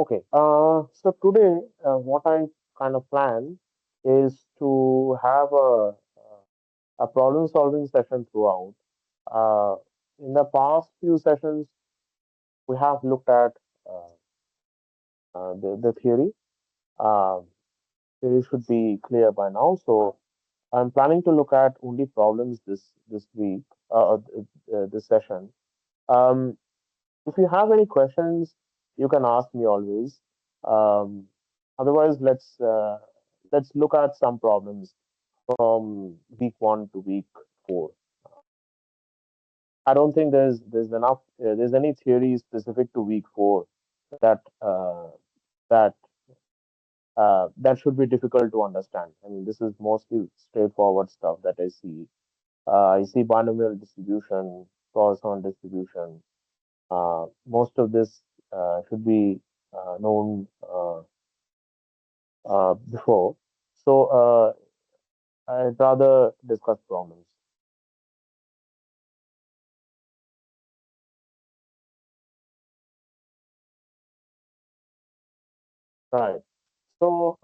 Okay. So today, what I kind of plan is to have a problem solving session throughout. Uh, in the past few sessions, we have looked at uh, the theory. Uh, Theory should be clear by now. So I'm planning to look at only problems this week, this session. Um, if you have any questions, you can ask me always. Um, Otherwise, let's look at some problems from week 1 to week 4. I don't think there's any theory specific to week 4 that that that should be difficult to understand. I mean, this is mostly straightforward stuff that I see. I see binomial distribution, Poisson distribution. Most of this should be known before. So I'd rather discuss problems. Right. So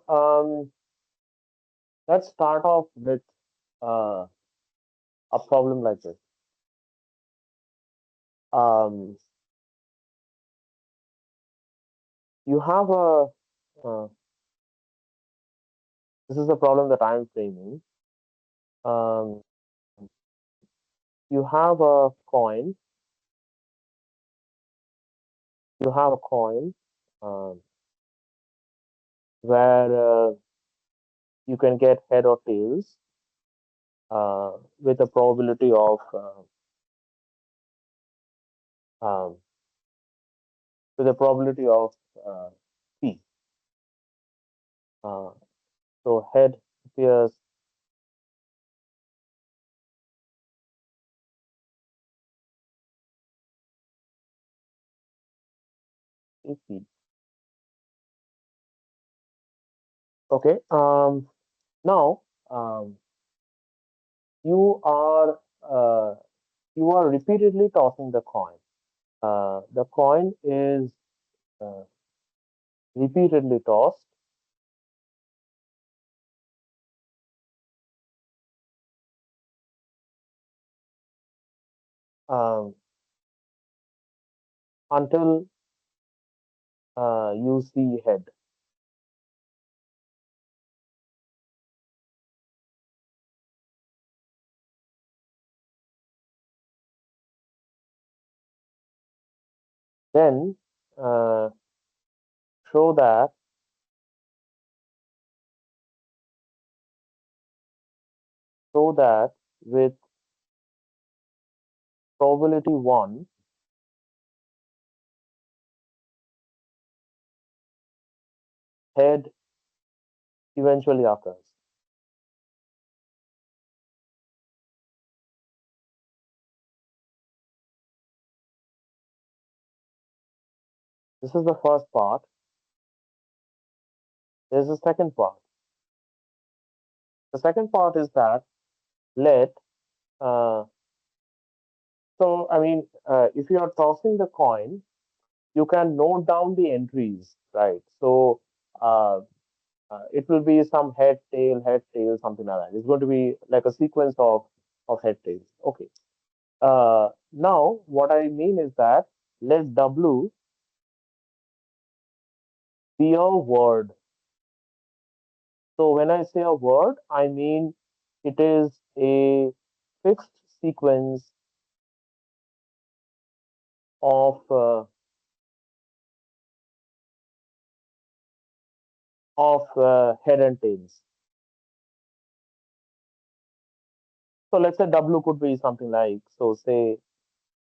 let's start off with uh, a problem like this. Um, you have uh, this is a problem that I'm framing. Um, you have a coin. You have a coin um, where you can get head or tails with a probability of um, uh, p. Uh, so head appears p. Okay. Now um, you are uh, you are repeatedly tossing the coin. The coin is uh, repeatedly tossed um, until you see head. Then uh, show that with probability 1, head eventually occurs. This is the first part. There's a second part. The second part is that let uh, I mean, if you are tossing the coin, you can note down the entries, right? So uh, it will be some head, tail, something like that. It's going to be like a sequence of head, tails. Okay. Now, what I mean is that let W be a word. So when I say a word, I mean it is a fixed sequence of head and tails. So let's say W could be something like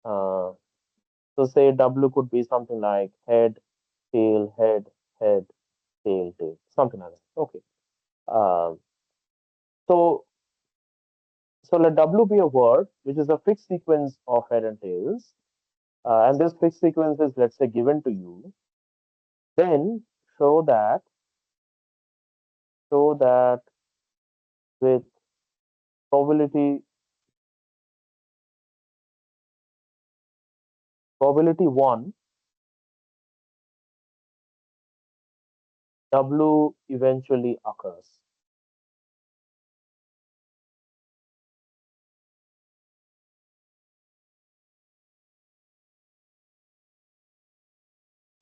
uh, say W could be something like head, head, tail, something like that. Okay. Um, so let W be a word which is a fixed sequence of head and tails, and this fixed sequence is let's say given to you. Then show that show that with probability probability 1, W eventually occurs.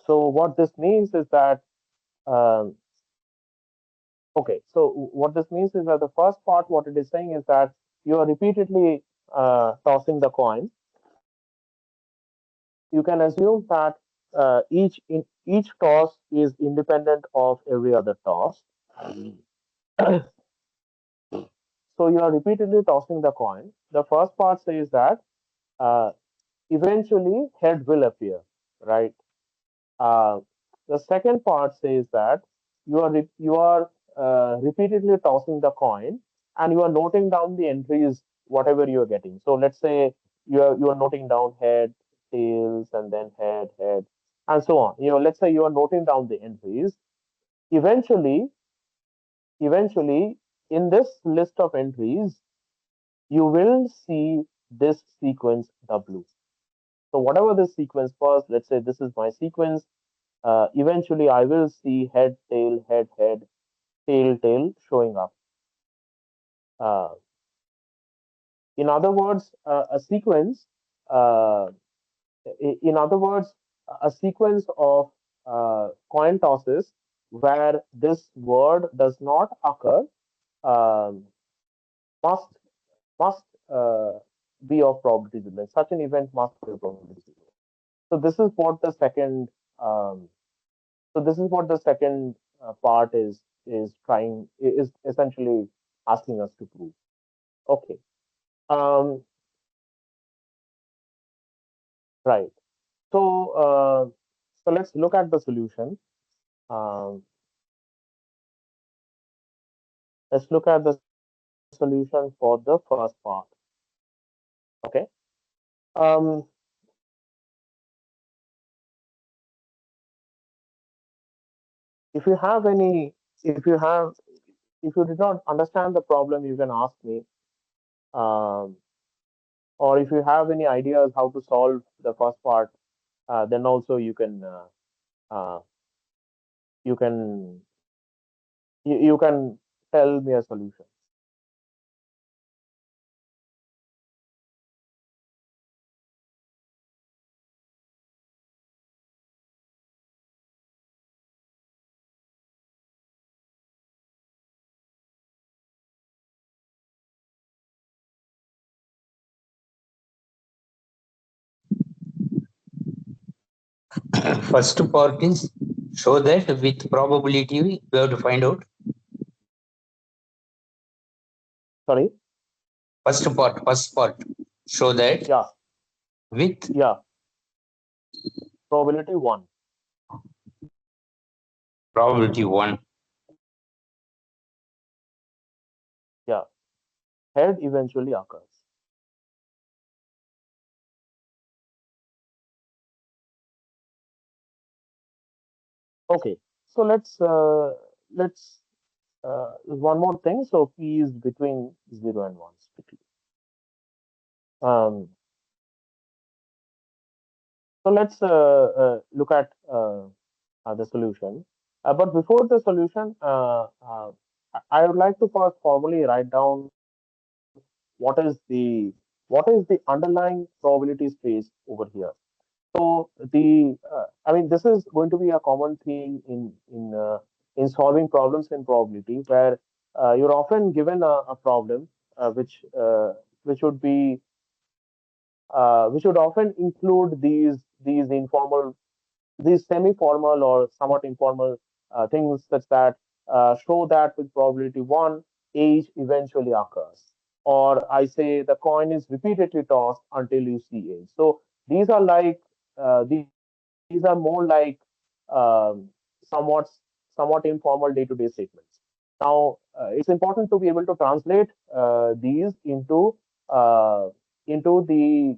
So what this means is that um, okay. So what this means is that the first part, what it is saying is that you are repeatedly tossing the coin. You can assume that each toss is independent of every other toss. So you are repeatedly tossing the coin. The first part says that uh, eventually head will appear, right? Uh, the second part says that you are repeatedly tossing the coin and you are noting down the entries whatever you are getting. So let's say you are noting down head, tails, and then head, and so on. Let's say you are noting down the entries. Eventually, eventually, in this list of entries, you will see this sequence W. So whatever this sequence was, let's say this is my sequence. Eventually, I will see head, tail showing up. Uh, in other words, a sequence. Uh, in other words, a sequence of coin tosses where this word does not occur um, must must be of probability zero. Such an event must be of probability zero. So this is what the second. Um, so this is what the second part is trying is essentially asking us to prove. Okay. Um, right. So let's look at the solution. Um, let's look at the solution for the first part. Okay. Um, if you have any, if you have, if you did not understand the problem, you can ask me. Um, or if you have any ideas how to solve the first part, then also uh, you can you can tell me a solution. First part is show that with probability we have to find out. Sorry. First part show that Yeah. with Yeah. Probability one. probability 1. Yeah. Head eventually occurs. Okay. So let's one more thing. So p is between 0 and 1 strictly. Um, so let's look at the solution. But before the solution, I would like to first formally write down what is the what is the underlying probability space over here. So I mean, this is going to be a common theme in solving problems in probability, where you're often given a problem which would be which would often include these informal, these semi-formal or somewhat informal things such that show that with probability one, age eventually occurs. Or I say the coin is repeatedly tossed until you see age. So these are like these are more like um, somewhat somewhat informal day-to-day statements. Now, it's important to be able to translate these uh, into the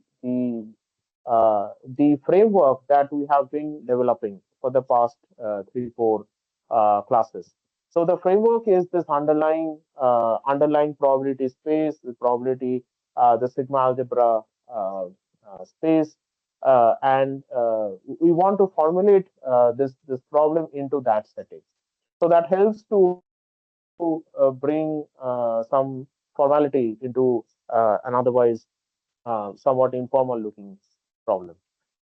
framework that we have been developing for the past 3 4 classes. So the framework is this underlying probability space, the probability, the sigma algebra space, and we want to formulate this problem into that setting. So that helps to bring some formality into an otherwise somewhat informal looking problem.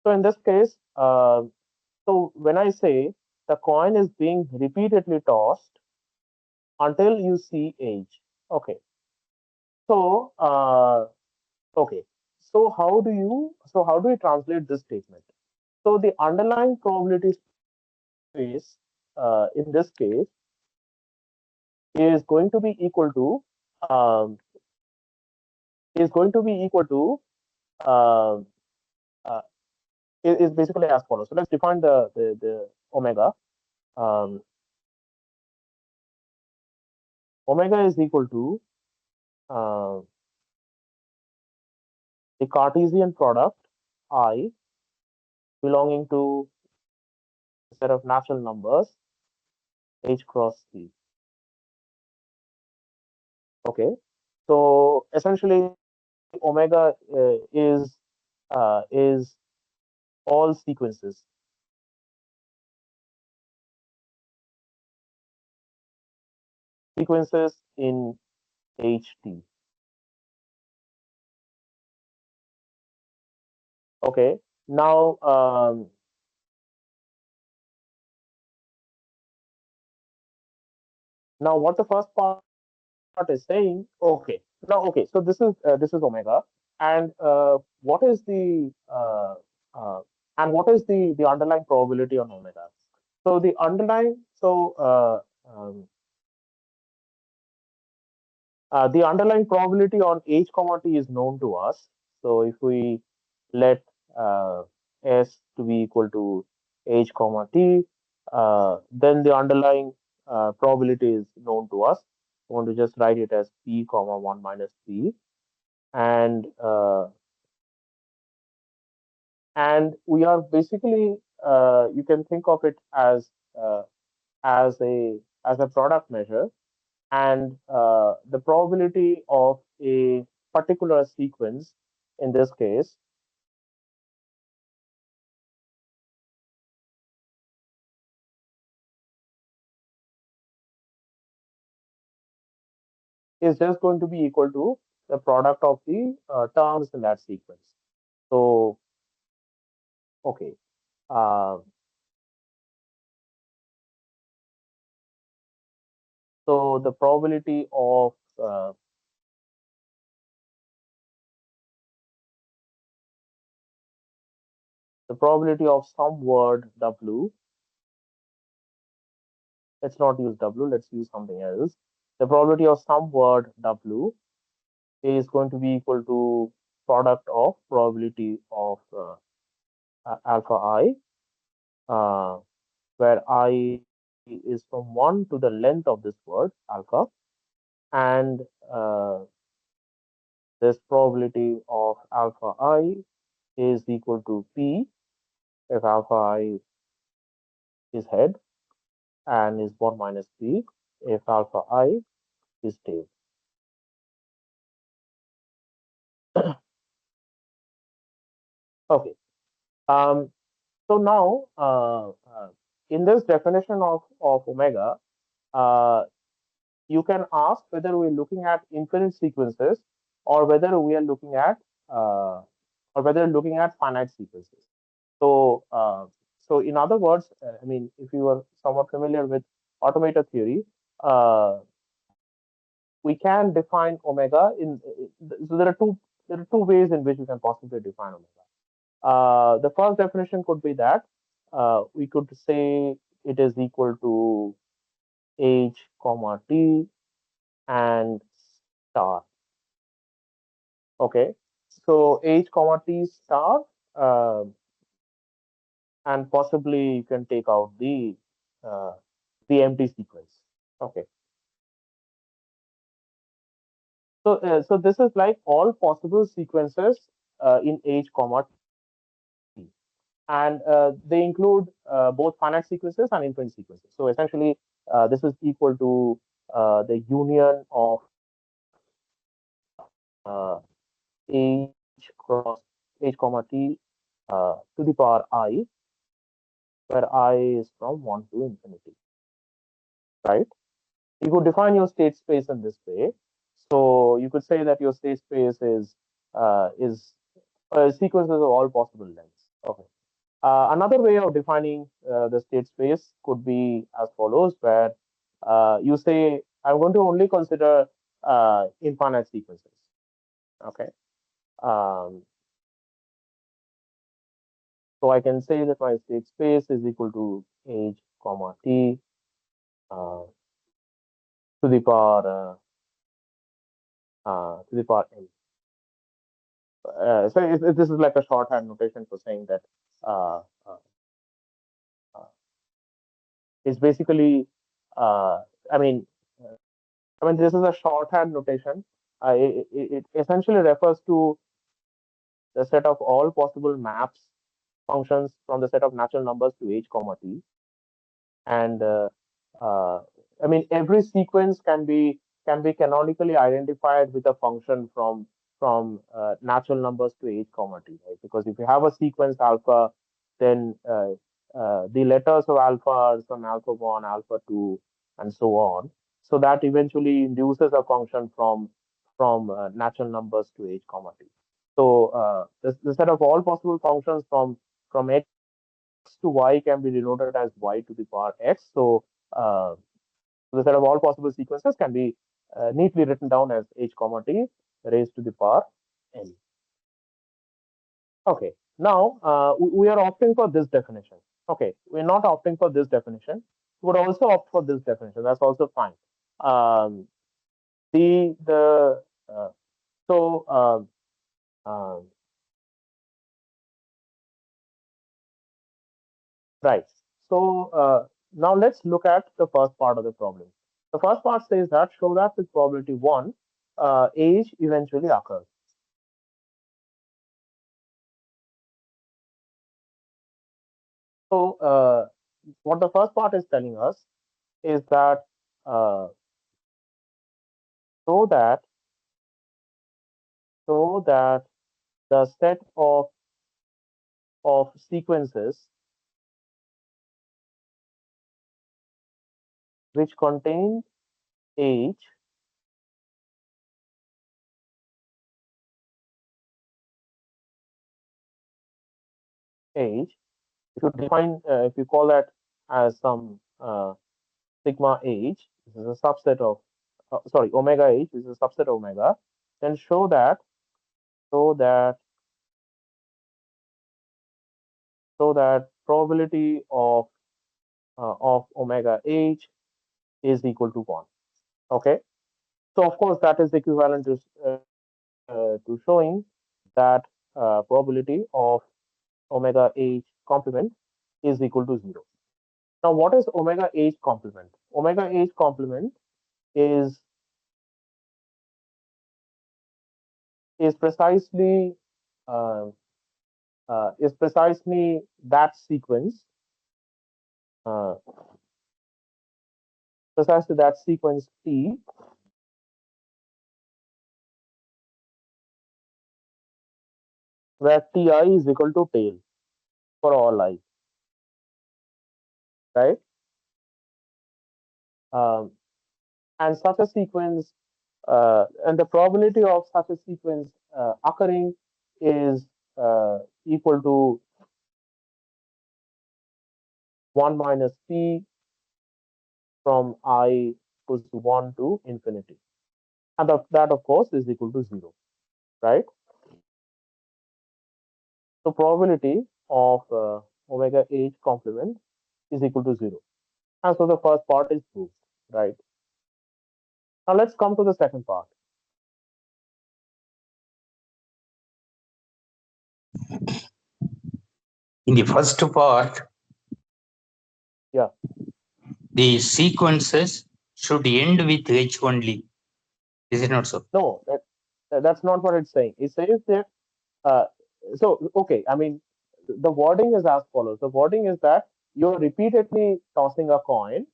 So in this case, so when I say the coin is being repeatedly tossed until you see age. Okay. So okay. So how do you translate this statement? So the underlying probability space in this case is going to be equal to um, is going to be equal to um, uh, is basically as follows. So let's define the omega. Um, Omega is equal to uh, the Cartesian product I belonging to a set of natural numbers h cross c. Okay, so essentially omega is all sequences sequences in ht. Okay, now now what the first part is saying. Okay, now okay, so this is omega, and what is the what is the underlying probability on omega? So the underlying the underlying probability on h comma t is known to us. So if we let s to be equal to h comma t, then the underlying probability is known to us. I want to just write it as p comma 1 minus p, and we are basically you can think of it uh, as a product measure, and the probability of a particular sequence in this case is just going to be equal to the product of the terms in that sequence. So okay, uh, so the probability of some word w, let's not use w, let's use something else. The probability of some word w is going to be equal to product of probability of alpha I, uh, where I is from 1 to the length of this word alpha, and uh, this probability of alpha I is equal to p if alpha I is head, and is 1 minus p if alpha I is tail. Okay. Um, so now, in this definition of omega, uh, you can ask whether we're looking at infinite sequences, or whether we are looking at uh, finite sequences. So, so in other words, I mean, if you are somewhat familiar with automata theory, uh, we can define omega so there are two ways in which we can possibly define omega. The first definition could be that we could say it is equal to h comma t and star. Okay, so h comma t star, uh, and possibly you can take out uh, the empty sequence. Okay, so this is like all possible sequences in h comma t, and they include both finite sequences and infinite sequences. So essentially, this is equal to the union of h cross h comma t to the power I, where I is from 1 to infinity. right? You could define your state space in this way. So you could say that your state space is sequences of all possible lengths. Okay. Another way of defining the state space could be as follows, where you say, I'm going to only consider infinite sequences. Okay. Um, so I can say that my state space is equal to h, comma t to the power to the power n. So this is like a shorthand notation for saying that uh, uh, uh, it's basically, uh, I mean, uh, this is a shorthand notation. It essentially refers to the set of all possible maps functions from the set of natural numbers to h comma t, and uh, every sequence can be canonically identified with a function from natural numbers to h comma t, right? Because if you have a sequence alpha, then the letters of alpha are from alpha 1, alpha 2, and so on. So that eventually induces a function from natural numbers to h comma t. So the set of all possible functions from x to y can be denoted as y to the power x. So the set of all possible sequences can be neatly written down as h comma t raised to the power n. Okay. Now we are opting for this definition. Okay, we're not opting for this definition. We would also opt for this definition. That's also fine. Um, the so um, Right. So now let's look at the first part of the problem. The first part says that show that with probability 1, age eventually occurs. So what the first part is telling us is that uh, so that so that the set of sequences which contain age age if you call that as some sigma age, this is a subset of sorry, omega age, this is a subset of omega, then show that probability of omega h is equal to 1. Okay, so of course that is equivalent to showing that probability of omega h complement is equal to 0. Now what is omega h complement? Omega h complement is is precisely uh, that sequence, uh, precisely that sequence t, where ti is equal to tail for all I, right? Um, and such a sequence, and the probability of such a sequence occurring is equal to 1 minus p from I equals to 1 to infinity. And that, of course, is equal to 0, right? So probability of omega h complement is equal to 0. And so the first part is proved, right? Now let's come to the second part. In the first part, Yeah. the sequences should end with H only. Is it not so? No, that's not what it's saying. It says that, uh, so, okay, the wording is as follows. The wording is that you're repeatedly tossing a coin.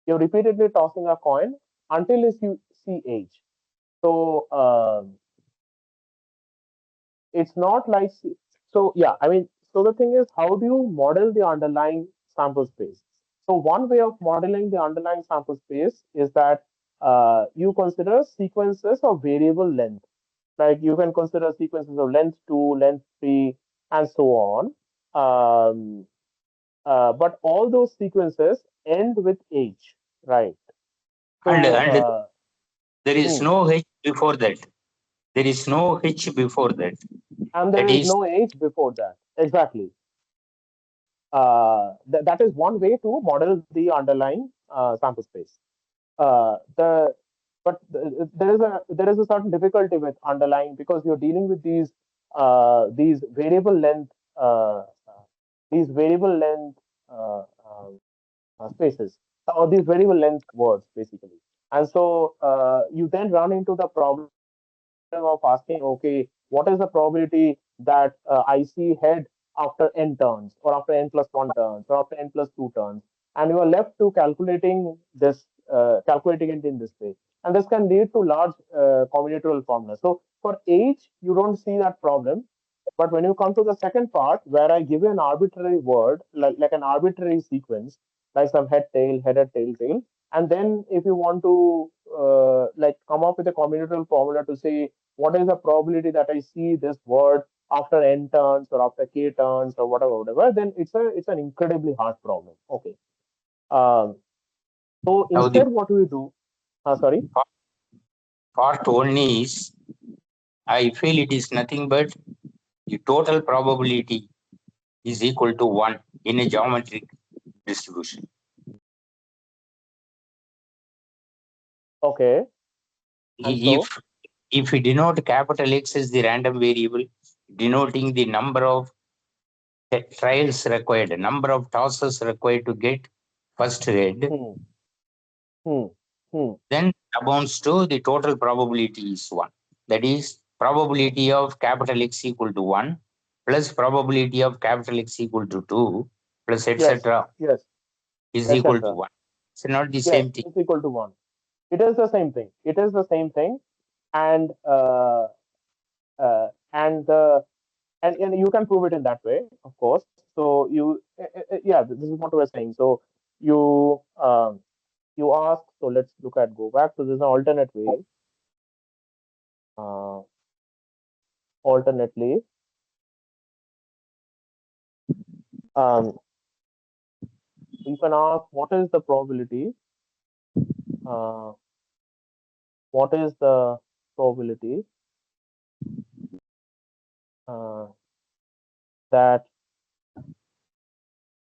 You're repeatedly tossing a coin until you see age. So, it's not like, so yeah, so the thing is, how do you model the underlying sample space? So one way of modeling the underlying sample space is that you consider sequences of variable length. Like you can consider sequences of length 2, length 3, and so on. Um, but all those sequences end with H, right? So, And there is hmm, no H before that. There is no H before that. and there That is is no H before that. Exactly. That is one way to model the underlying sample space. The but there is a certain difficulty with underlying because you're dealing with these variable length these variable length uh, um, spaces or these variable length words basically. And so you then run into the problem of asking, okay, what is the probability that I see head after n turns or after n plus one turns or after n plus two turns, and you are left to calculating it in this way, and this can lead to large combinatorial formulas. So for age, you don't see that problem, but when you come to the second part, where I give you an arbitrary word, like an arbitrary sequence, like some head, tail, headed, tail, tail, and then if you want to like come up with a combinatorial formula to say what is the probability that I see this word after n turns or after k turns or whatever, then it's an incredibly hard problem. Okay. Um, so now the instead, what we do? Sorry. part one is, I feel it is nothing but the total probability is equal to 1 in a geometric distribution. Okay. And so, If if we denote capital X as the random variable, denoting the number of trials required, number of tosses required to get first head, hmm, hmm, hmm. then amounts to the total probability is 1. That is probability of capital X equal to 1 plus probability of capital X equal to 2 plus Yes, etc. yes, is equal to etc. 1. It's not the Yes, same thing. it's equal to one. It is the same thing. It is the same thing, and and the and you can prove it in that way, of course. So yeah, this is what we're saying. So you you ask. So let's look at go back. So there's an alternate way. Uh, Alternately, um, you can ask what is the probability? Uh, what is the probability uh, that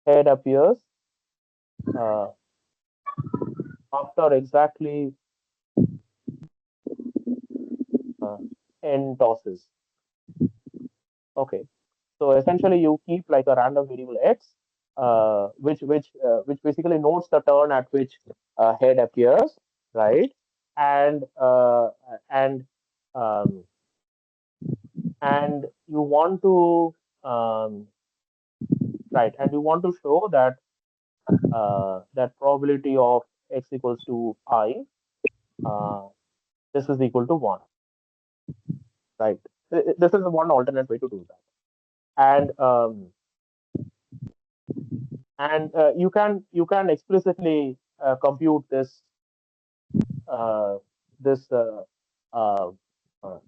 head appears uh, after exactly uh, n tosses? Okay. So essentially, you keep like a random variable x, which basically notes the turn at which head appears, right? And and um, and you want to right, and you want to show that that probability of x equals to I, uh, this is equal to one, right? This is one alternate way to do that, and you can explicitly compute uh, this uh,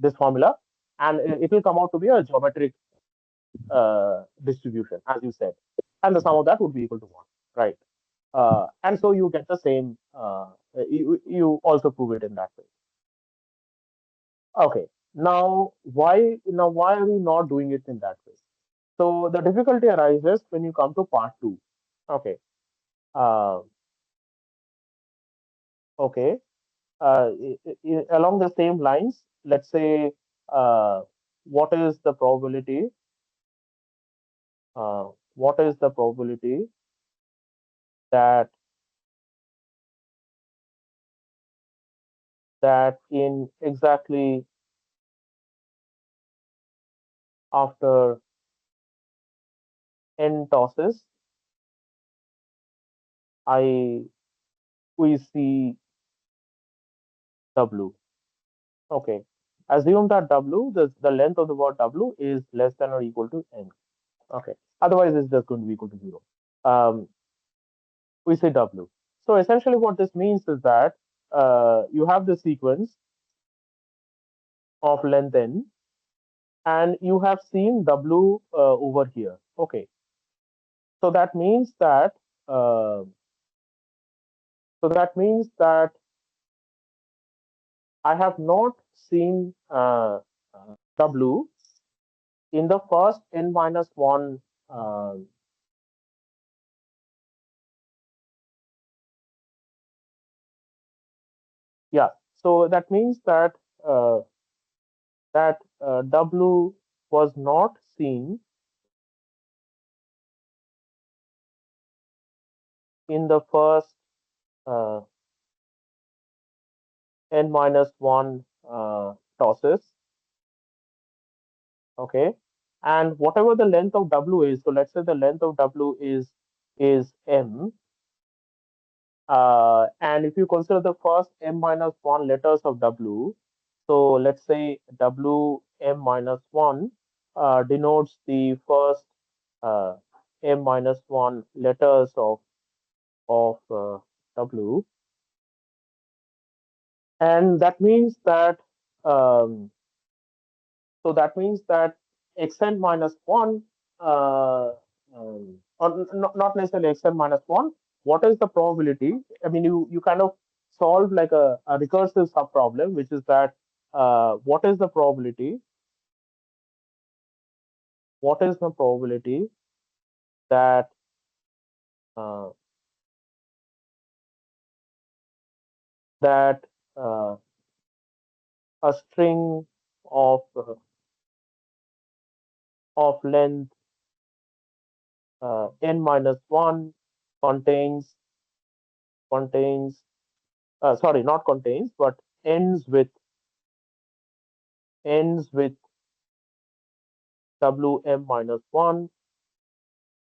this formula, and it will come out to be a geometric distribution, as you said, and the sum of that would be equal to one, right? And so you get the same. You also prove it in that way. Okay. Now why are we not doing it in that way? So the difficulty arises when you come to part two. Okay. Uh, okay. Along the same lines, let's say, uh, what is the probability? What is the probability that in exactly after n tosses, I we see W? Okay. Assume that W, the length of the word W is less than or equal to n. Okay. Otherwise, it's just going to be equal to zero. Um, we say W. So essentially, what this means is that you have the sequence of length n, and you have seen W over here. Okay, so that means that uh, I have not seen W in the first n minus one. Yeah, so that means that uh, W was not seen in the first uh, n minus one tosses. Okay, and whatever the length of W is, so let's say the length of W is m, and if you consider the first m minus one letters of W, so let's say W m minus one denotes the first uh, m minus one letters of W, and that means that um, so that means that xn minus one, or not necessarily xn minus one. What is the probability? I mean, you kind of solve like a recursive sub problem, which is that what is the probability? What is the probability that uh, that uh, a string of length n minus one contains contains sorry, not contains, but ends with Wm minus one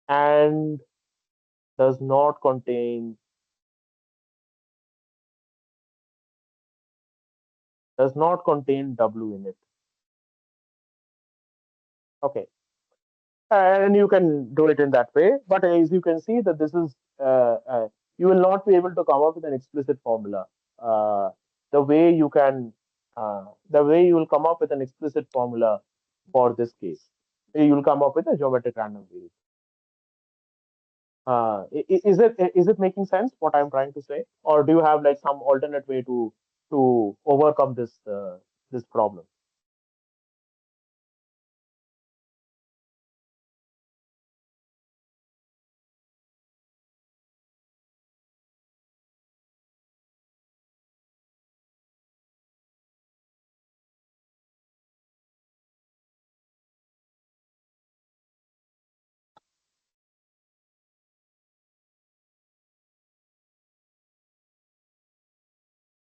and does not contain W in it. Okay, and you can do it in that way. But as you can see that this is you will not be able to come up with an explicit formula. Uh, the way you can the way you will come up with an explicit formula for this case, you will come up with a geometric random variable. Is it making sense what I'm trying to say, or do you have like some alternate way to overcome this problem?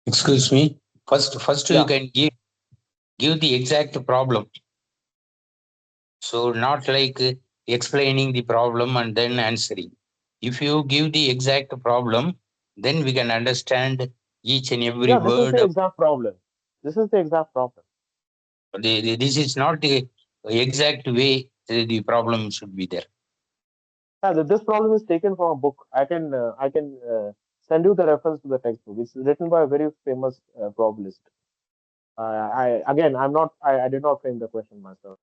Excuse me. First you Yeah, can give the exact problem. So not like explaining the problem and then answering. If you give the exact problem, then we can understand each and every yeah. This is word. the exact problem. This is the exact problem. This is not the exact way the problem should be there. Yeah, this problem is taken from a book. I can send you the reference to the textbook. It's written by a very famous probabilist. I again, I'm not. I did not frame the question myself.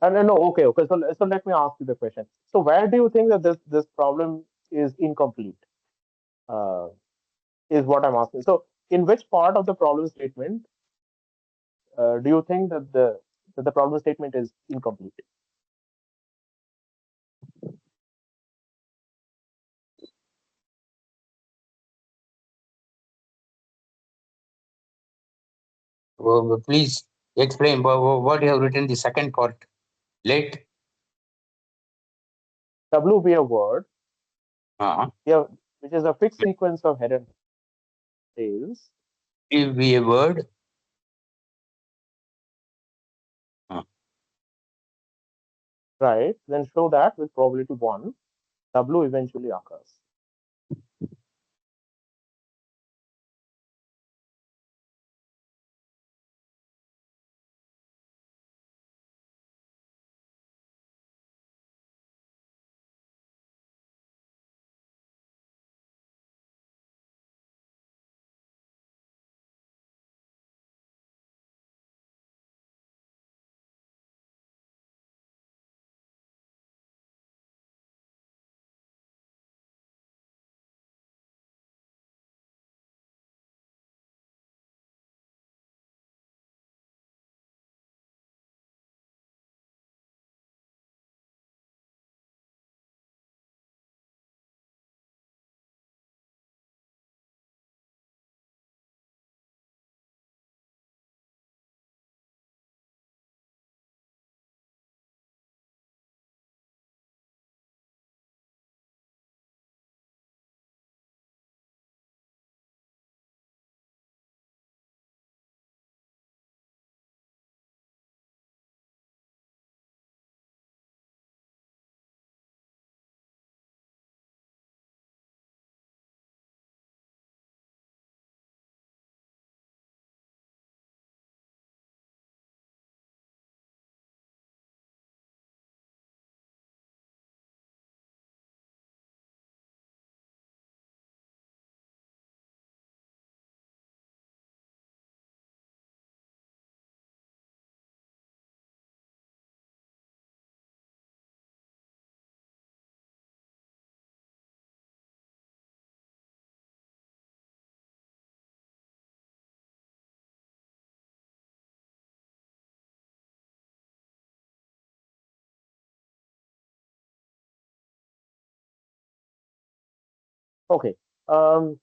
And no, okay. So let me ask you the question. So where do you think that this problem is incomplete? Uh, is what I'm asking. So in which part of the problem statement do you think that the problem statement is incomplete? Please explain what you have written the second part. Let W be a word, uh, yeah, which is a fixed sequence of head and tails, be a word. Uh, right? Then show that with probability one, W eventually occurs. Okay. Um,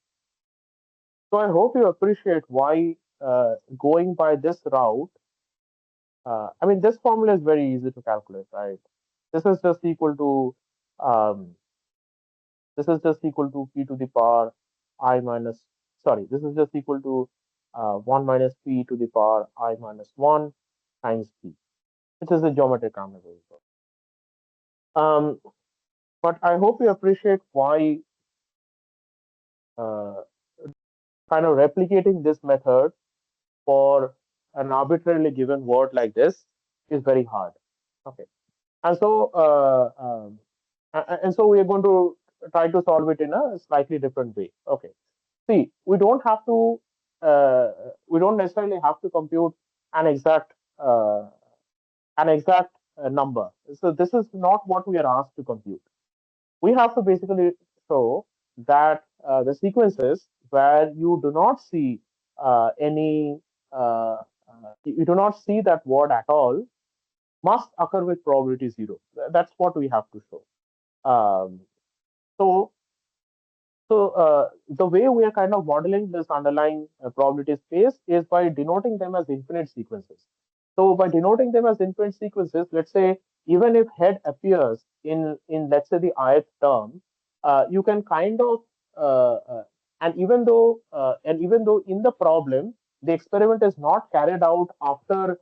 so I hope you appreciate why going by this route. I mean, this formula is very easy to calculate, right? This is just equal to um, this is just equal to p to the power I minus. Sorry, this is just equal to 1 minus p to the power I minus 1 times p, which is the geometric combination. Um, but I hope you appreciate why uh, kind of replicating this method for an arbitrarily given word like this is very hard. Okay, and so and so we are going to try to solve it in a slightly different way. Okay, see, uh, we don't necessarily have to compute an exact uh, number. So this is not what we are asked to compute. We have to basically show that the sequences where you do not see any you do not see that word at all must occur with probability zero. That's what we have to show. Um, so the way we are kind of modeling this underlying probability space is by denoting them as infinite sequences. So by denoting them as infinite sequences, let's say even if head appears in let's say the ith term, you can kind of and even though in the problem the experiment is not carried out after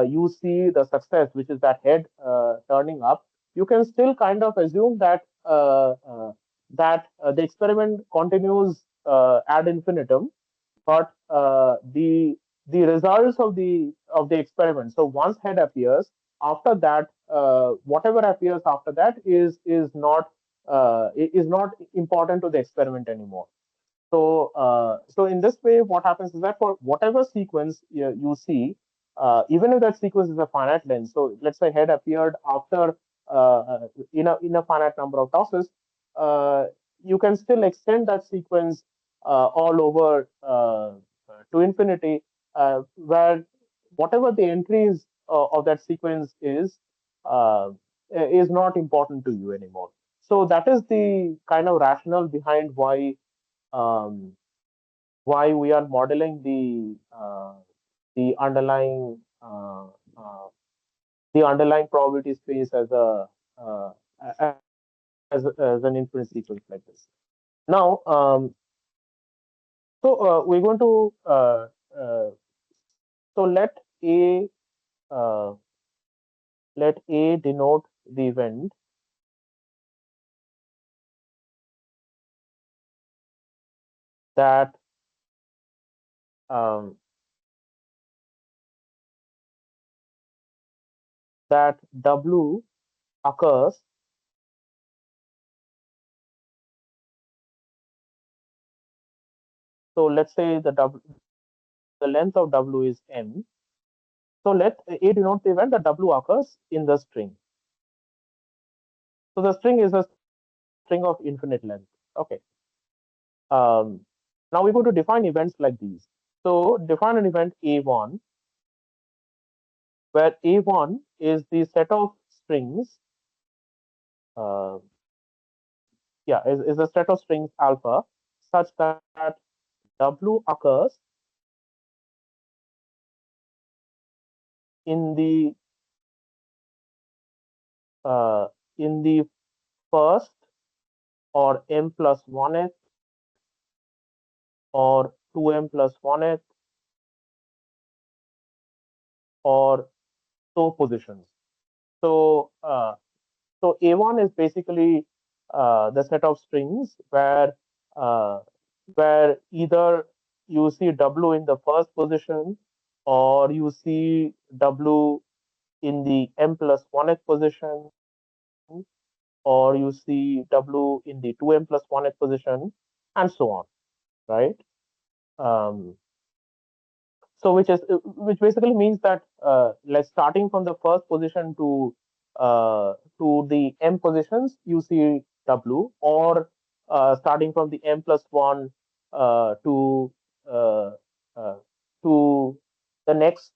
you see the success, which is that head turning up, you can still kind of assume that the experiment continues ad infinitum, but the results of the experiment. So once head appears, after that, whatever appears after that is not important to the experiment anymore. So in this way, what happens is that for whatever sequence you see, even if that sequence is a finite length, so let's say head appeared after in a finite number of tosses, uh, you can still extend that sequence all over to infinity, where whatever the entries of that sequence uh, is not important to you anymore. So that is the kind of rationale behind um, why we are modeling the uh, underlying probability space uh, as an infinite sequence like this. Now, we're going to uh, so a uh, let a denote the event that um, that W occurs. So let's say the length of W is m. So let A denote the event that W occurs in the string. So the string is a string of infinite length. Okay. Um, Now we're going to define events like these. So define an event A1, where A1 is the set of strings, uh, is a set of strings alpha, such that W occurs in uh, the first or m plus 1th or 2m plus 1th or so positions. So so A1 is basically the set of strings uh, where either you see W in the first position or you see W in the m plus 1th position or you see W in the 2m plus 1th position and so on, right? Um, so which basically means that like starting from the first position to the m positions you see W, or starting from the m plus 1 to uh, uh, to the next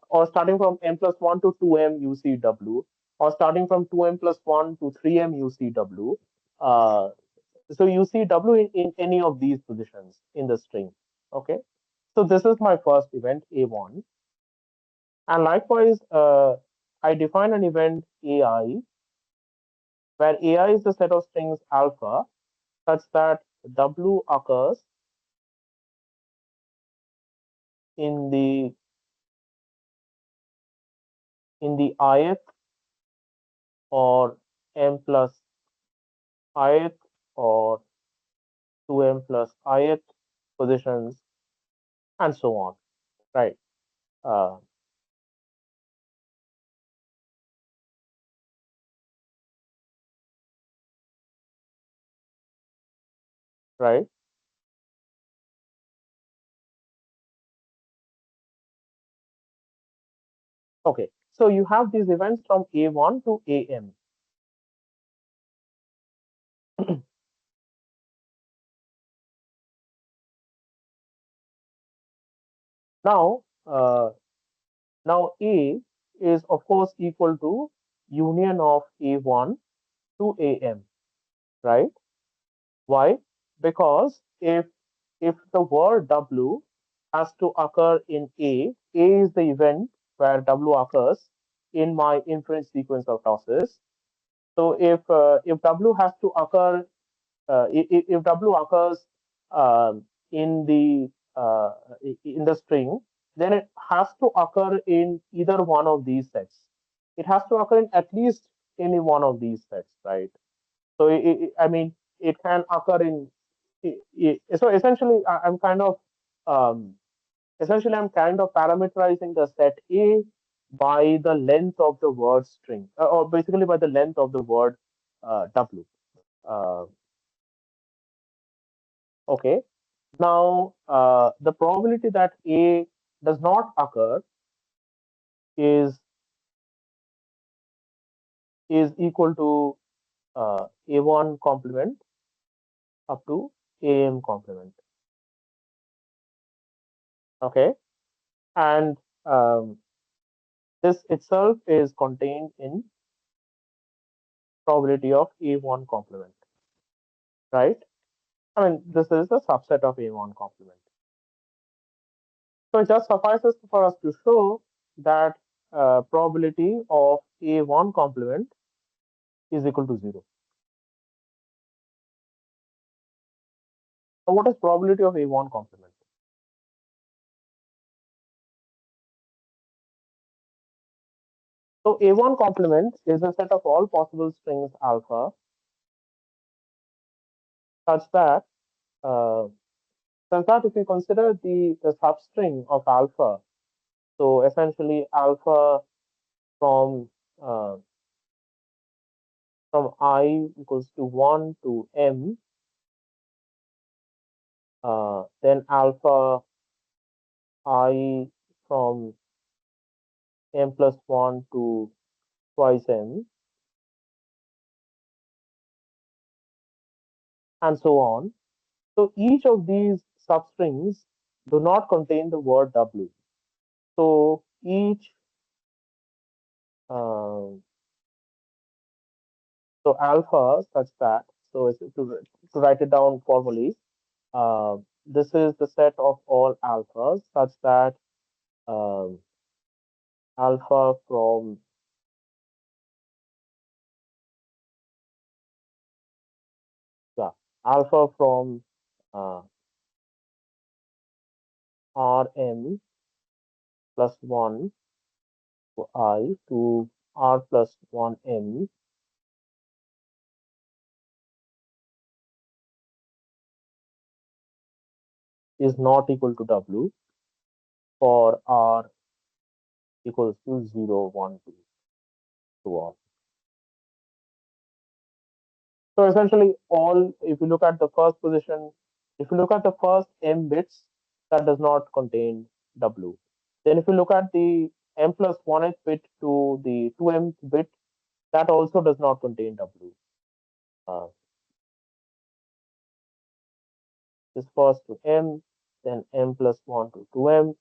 or starting from m plus 1 to 2m you see W, or starting from 2m plus 1 to 3m you see W. uh, So you see W in any of these positions in the string. Okay. So this is my first event A1. And likewise, I define an event AI where AI is the set of strings alpha such that W occurs in the ith or m plus ith or 2m plus ith positions and so on. Right. Uh, right. Okay. So you have these events from A1 to AM. Now, now A is of course equal to union of A1 to AM, right? Why? Because if the word W has to occur in A is the event where W occurs in my inference sequence of tosses. So if W has to occur if W occurs in uh, the string, then it has to occur in either one of these sets. It has to occur in at least any one of these sets, right? So I mean, it can occur in. So essentially, I'm kind of um, parameterizing the set A by the length of the word string, or basically by the length of the word W. Uh, okay. Now, the probability that A does not occur is equal to A1 complement up to AM complement. Okay, and um, this itself is contained in probability of A1 complement, right? I mean, this is a subset of A1 complement. So it just suffices for us to show that probability of A1 complement is equal to 0. So what is probability of A1 complement? So A1 complement is a set of all possible strings alpha such that uh, if we consider the substring of alpha, so essentially alpha from uh, I equals to 1 to m, then alpha I from m plus 1 to twice m, and so on. So each of these substrings do not contain the word w. So each uh, so alpha such that to write it down formally, uh, this is the set of all alphas such that um, alpha from yeah, alpha from uh, Rm plus 1 to I to R plus 1m is not equal to W for R equals to 0, 1, 2, so on. So essentially, if you look at the first position, if you look at the first m bits, that does not contain W. Then if you look at the m plus 1th bit to the 2m bit, that also does not contain W. Uh, this first to m, then m plus 1 to 2m.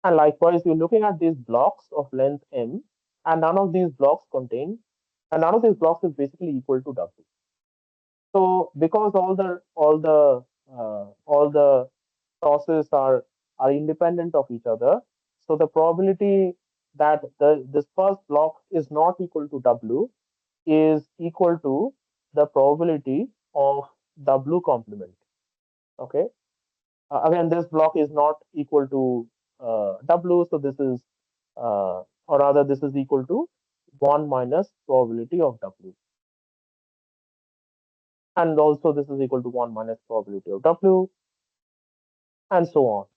And likewise, you're looking at these blocks of length m, and none of these blocks is basically equal to W. So because all the tosses are independent of each other, so the probability that this first block is not equal to W is equal to the probability of W complement. Okay. Again, this block is not equal to W, so this is, or rather, this is equal to 1 minus probability of W. And also, this is equal to 1 minus probability of W, and so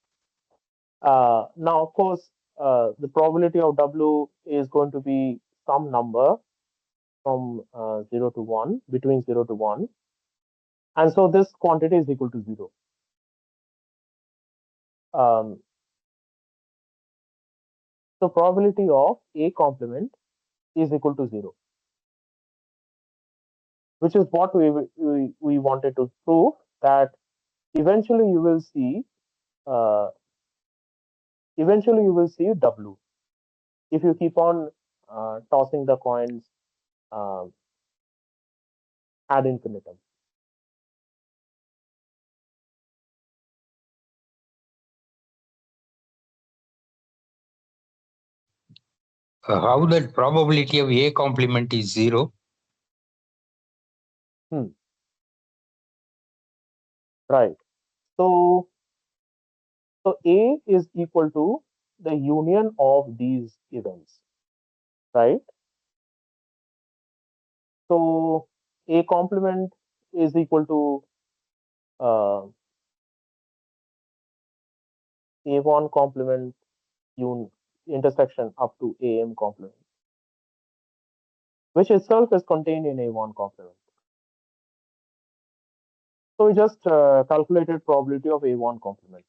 on. Now, of course, the probability of W is going to be some number from 0 to 1, between 0 to 1. And so this quantity is equal to 0. Um, so probability of A complement is equal to 0, which is what we wanted to prove, that eventually you will see uh, eventually you will see W if you keep on tossing the coins uh, ad infinitum. How that probability of A complement is zero? Hmm, right. So so A is equal to the union of these events, right? So A complement is equal to uh, A1 complement intersection up to AM complement, which itself is contained in A1 complement. So we just calculated probability of A1 complement,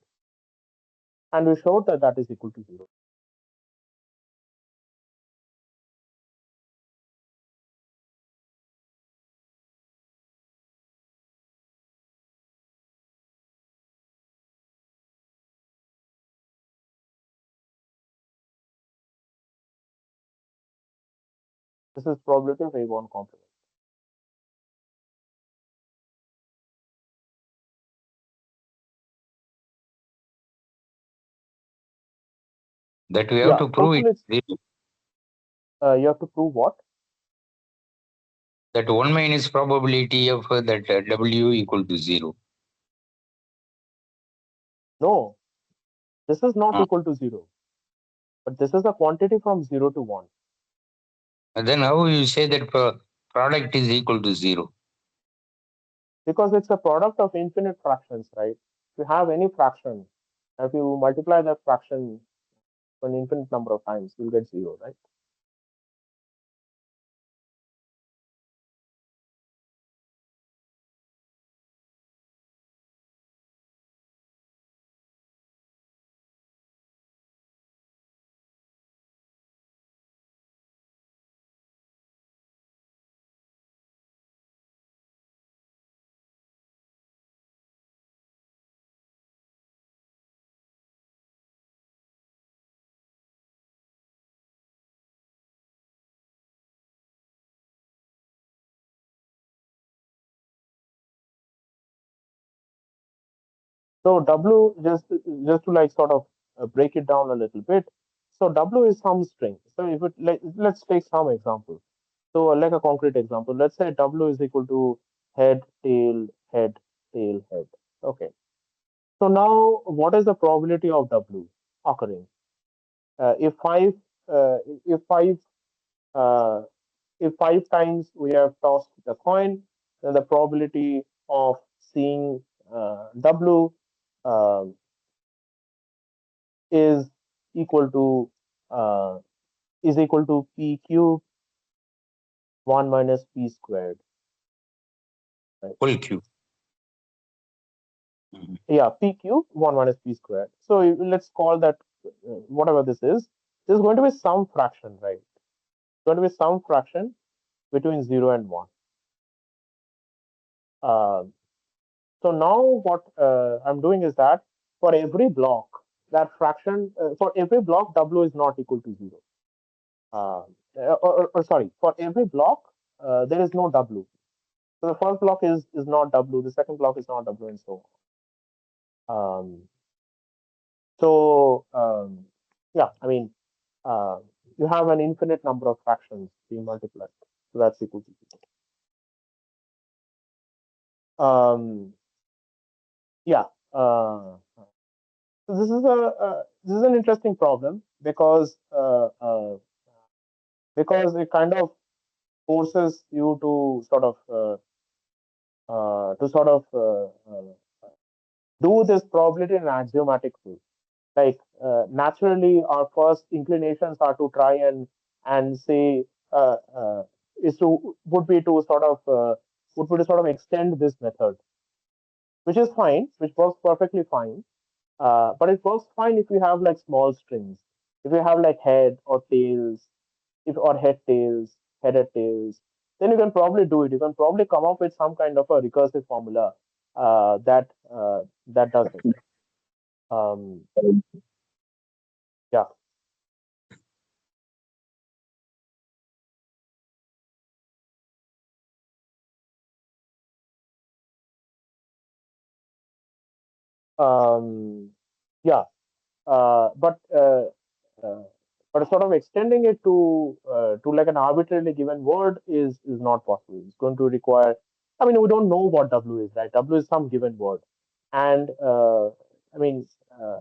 and we showed that that is equal to 0. This is probability of A1 complement. That we have Yeah, to prove it hopefully it's, zero. you have to prove what? That 1 minus probability of that W equal to zero. No, this is not Uh, equal to 0, but this is a quantity from 0 to 1, then how you say that product is equal to zero? because it's a product of infinite fractions, right? If you have any fraction, if you multiply that fraction an infinite number of times, you'll get 0, right? So W, just to like sort of break it down a little bit. So W is some string. So if it let's take some example. So like a concrete example, let's say W is equal to head, tail, head, tail, head. Okay. So now what is the probability of W occurring? Uh, if five uh, if five uh, if 5 times we have tossed the coin, then the probability of seeing W uh, is equal to uh, P cube 1 minus P squared. Right? Full cube. Mhm. Yeah, P cube 1 minus P squared. So let's call that whatever this is. There's going to be some fraction, right? Going to be some fraction between 0 and 1. Uh, so now what I'm doing is that for every block, that fraction, for every block, W is not equal to 0. Uh, or sorry, for every block, there is no W. So the first block is not W, the second block is not W, and so on. So yeah, I mean, uh, you have an infinite number of fractions being multiplied. So that's equal to zero. Yeah. So this is an interesting problem because it kind of forces you to sort of do this probability in an axiomatic way. Like naturally, our first inclinations are to try and say is to would be to sort of would be to sort of extend this method, which is fine, which works perfectly fine. But it works fine if you have like small strings. If you have like head or tails, if or head tails, headed tails, then you can probably do it. You can probably come up with some kind of a recursive formula that does it. Um, yeah. Um, yeah. Uh, but uh, uh, but sort of extending it to like an arbitrarily given word is not possible. It's going to require. I mean, we don't know what W is, right? W is some given word, and I mean, uh,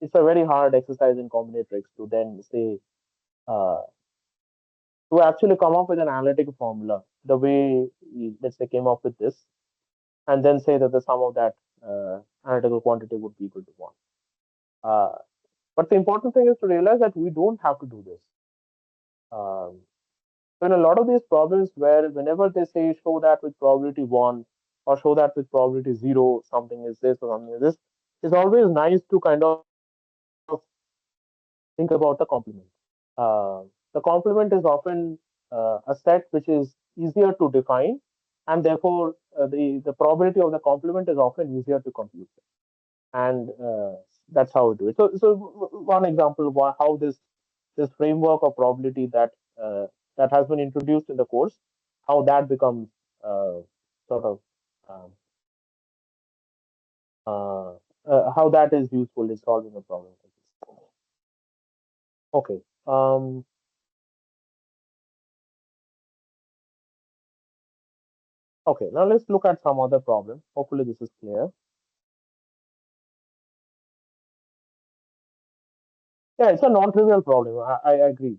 it's a very hard exercise in combinatorics to then say uh, to actually come up with an analytical formula the way we, let's say, came up with this, and then say that the sum of that analytical quantity would be equal to one. Uh, but the important thing is to realize that we don't have to do this. Um, so in a lot of these problems, where whenever they say show that with probability one or show that with probability zero, something is this or something is this, it's always nice to kind of think about the complement. The complement is often a set which is easier to define, and therefore the probability of the complement is often easier to compute. And that's how we do it. So one example of how this framework of probability that has been introduced in the course, how that becomes sort of um, how that is useful in solving a problem like this. Okay. Okay. Now let's look at some other problem. Hopefully this is clear. Yeah, it's a non-trivial problem. I agree.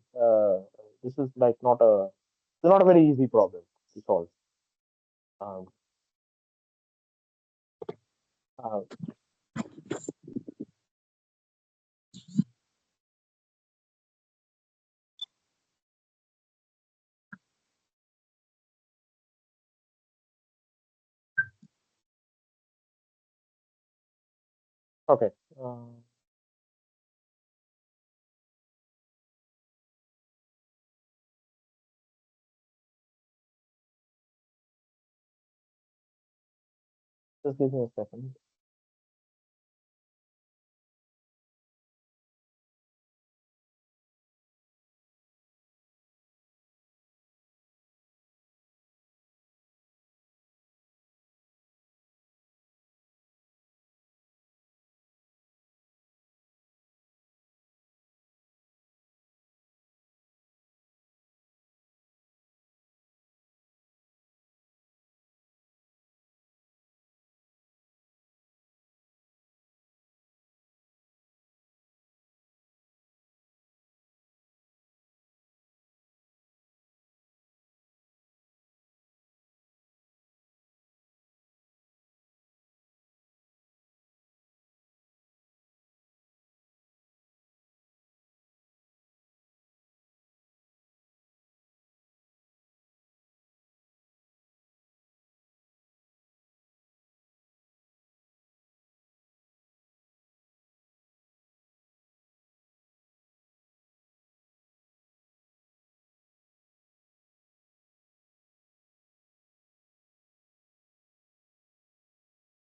This is like not a very easy problem to solve. Um, uh, okay. Just give me a second.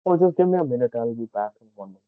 Oh, just give me a minute. I'll be back in 1 minute.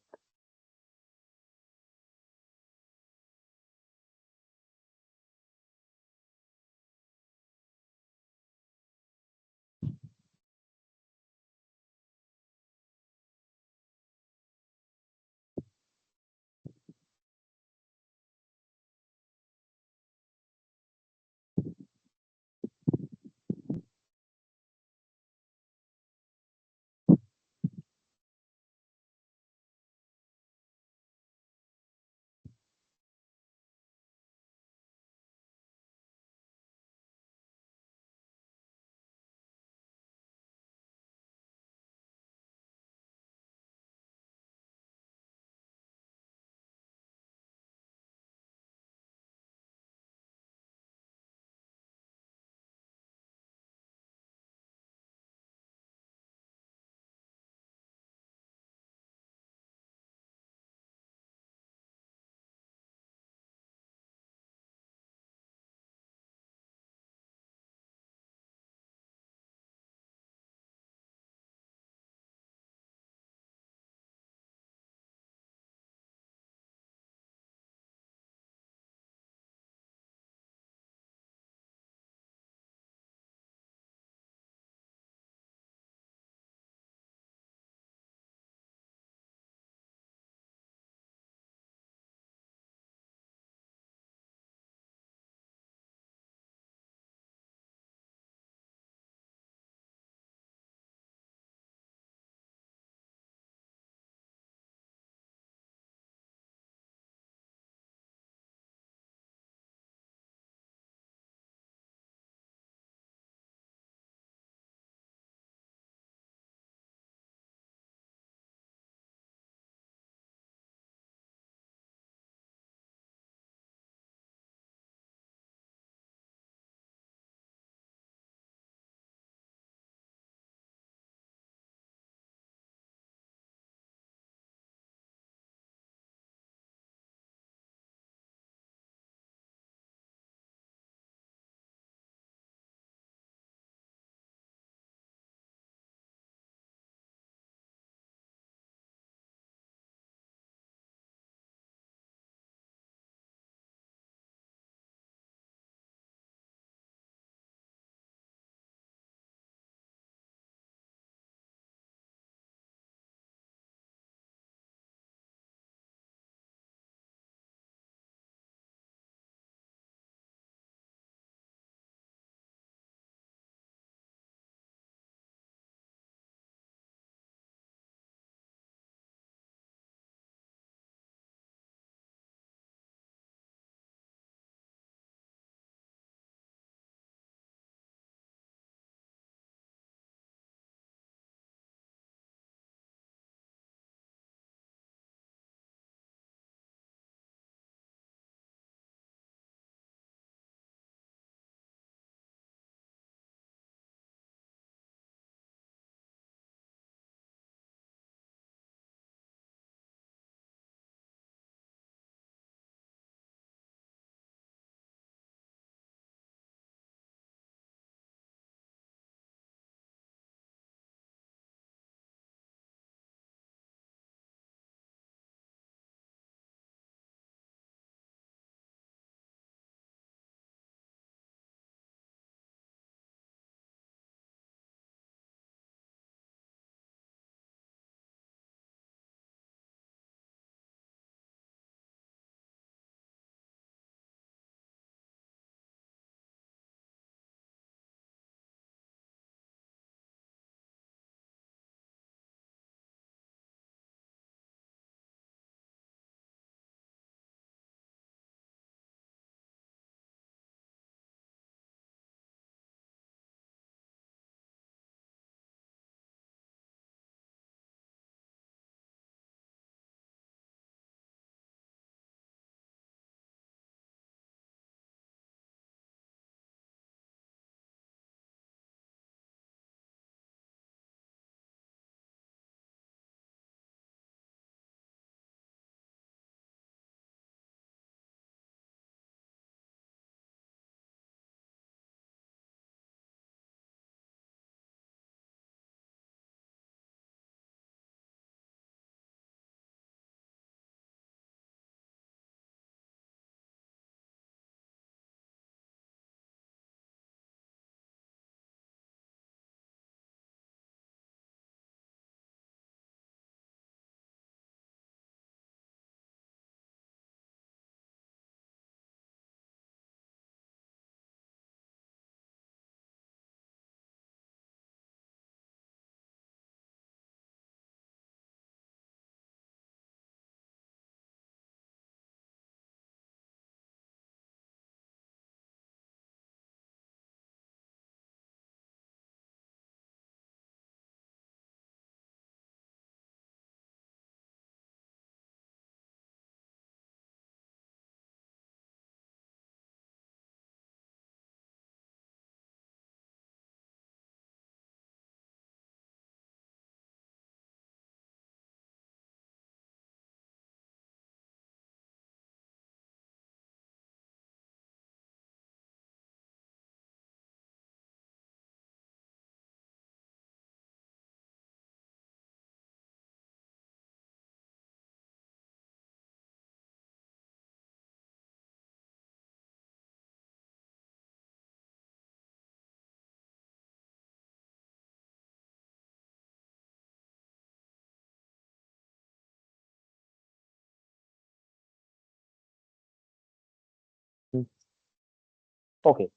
Okay.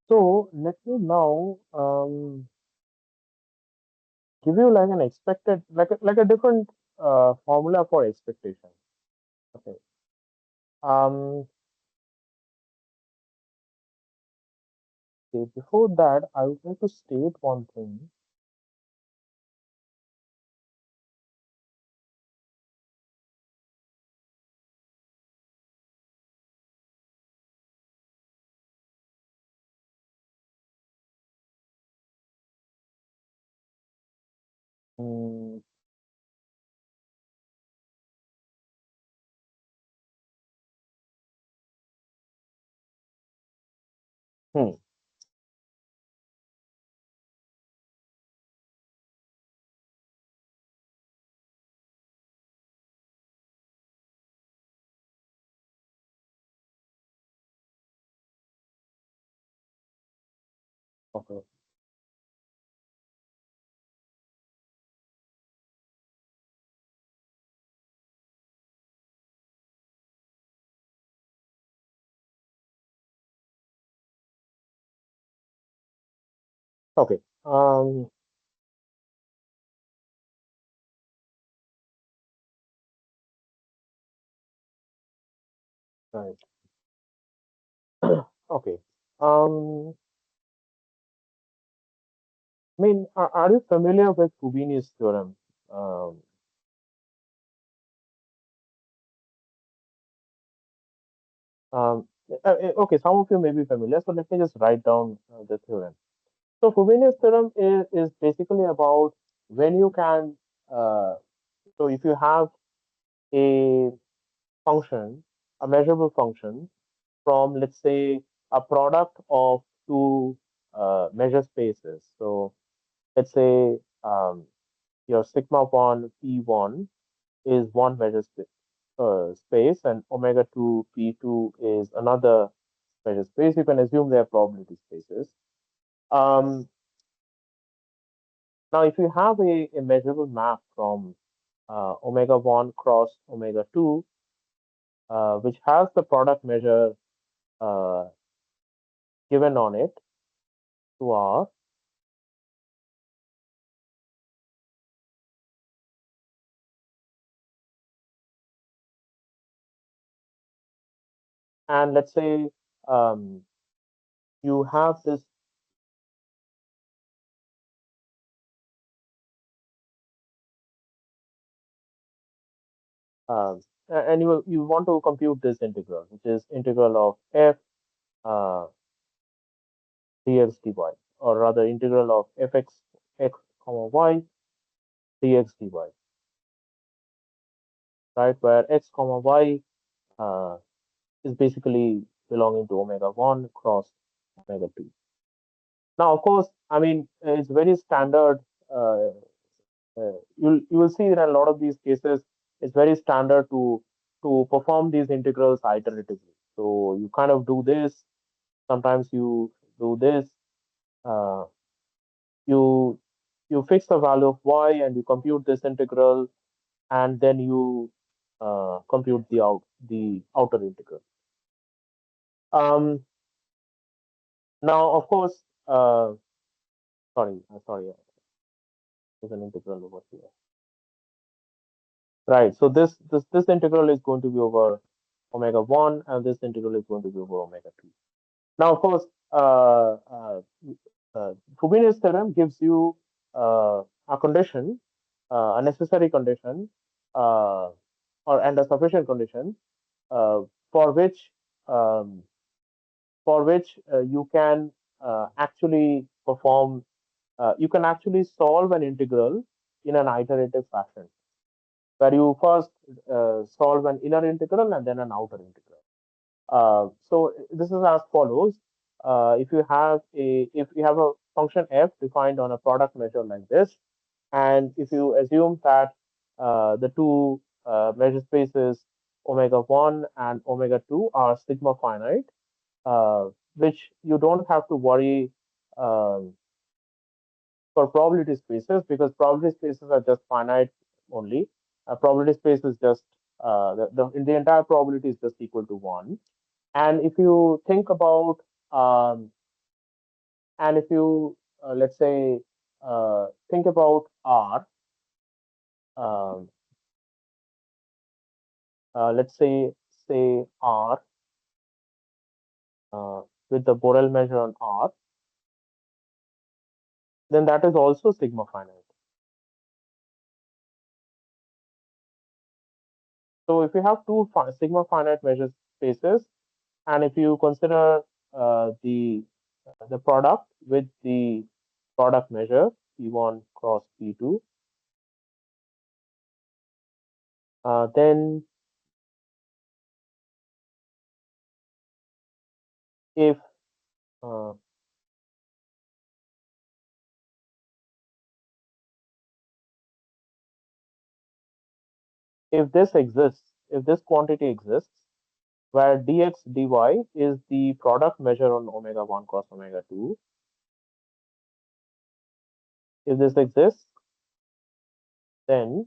So let me now give you like an expected, like a different formula for expectation. Okay. Um, okay. Before that, I would like to state one thing. Mm, hmm. Okay. Okay. Right. Okay. Um, I mean, are you familiar with Fubini's theorem? Um, um, okay, some of you may be familiar, so let me just write down the theorem. So Fubini's theorem is basically about when you can, uh, so if you have a function, a measurable function from, let's say, a product of two measure spaces. So let's say your sigma 1 p1 is one measure space, and omega 2 p2 is another measure space. You can assume they are probability spaces. Um, Now, if you have a measurable map from omega 1 cross omega 2, which has the product measure uh, given on it to R, and let's say um, you have this, um, and you want to compute this integral, which is integral of f uh, dx dy, or rather integral of fx x comma y dx dy, right? Where x comma y is basically belonging to omega 1 cross omega 2. Now, of course, I mean, it's very standard. Uh, you will see that in a lot of these cases, it's very standard to perform these integrals iteratively. So you kind of do this. Sometimes you do this. Uh, you you fix the value of y and you compute this integral, and then you compute the outer integral. Um, Now, of course, sorry, there's an integral over here. Right. So this integral is going to be over omega 1, and this integral is going to be over omega 2. Now, of course, Fubini's theorem gives you a condition, a necessary condition, uh, or and a sufficient condition uh, for which um, you can actually perform. You can actually solve an integral in an iterative fashion, where you first solve an inner integral and then an outer integral. So this is as follows. If you have a function f defined on a product measure like this, and if you assume that the two measure spaces omega 1 and omega 2 are sigma finite, uh, which you don't have to worry um, for probability spaces, because probability spaces are just finite only. Probability space is just the entire probability is just equal to one. And if you think about Um, and if you let's say think about R, um, let's say R uh, with the Borel measure on R, then that is also sigma finite. So if you have two sigma finite measure spaces, and if you consider the product with the product measure P1 cross P2, then if uh, if this exists, if this quantity exists, where dx dy is the product measure on omega 1 cross omega 2, if this exists, then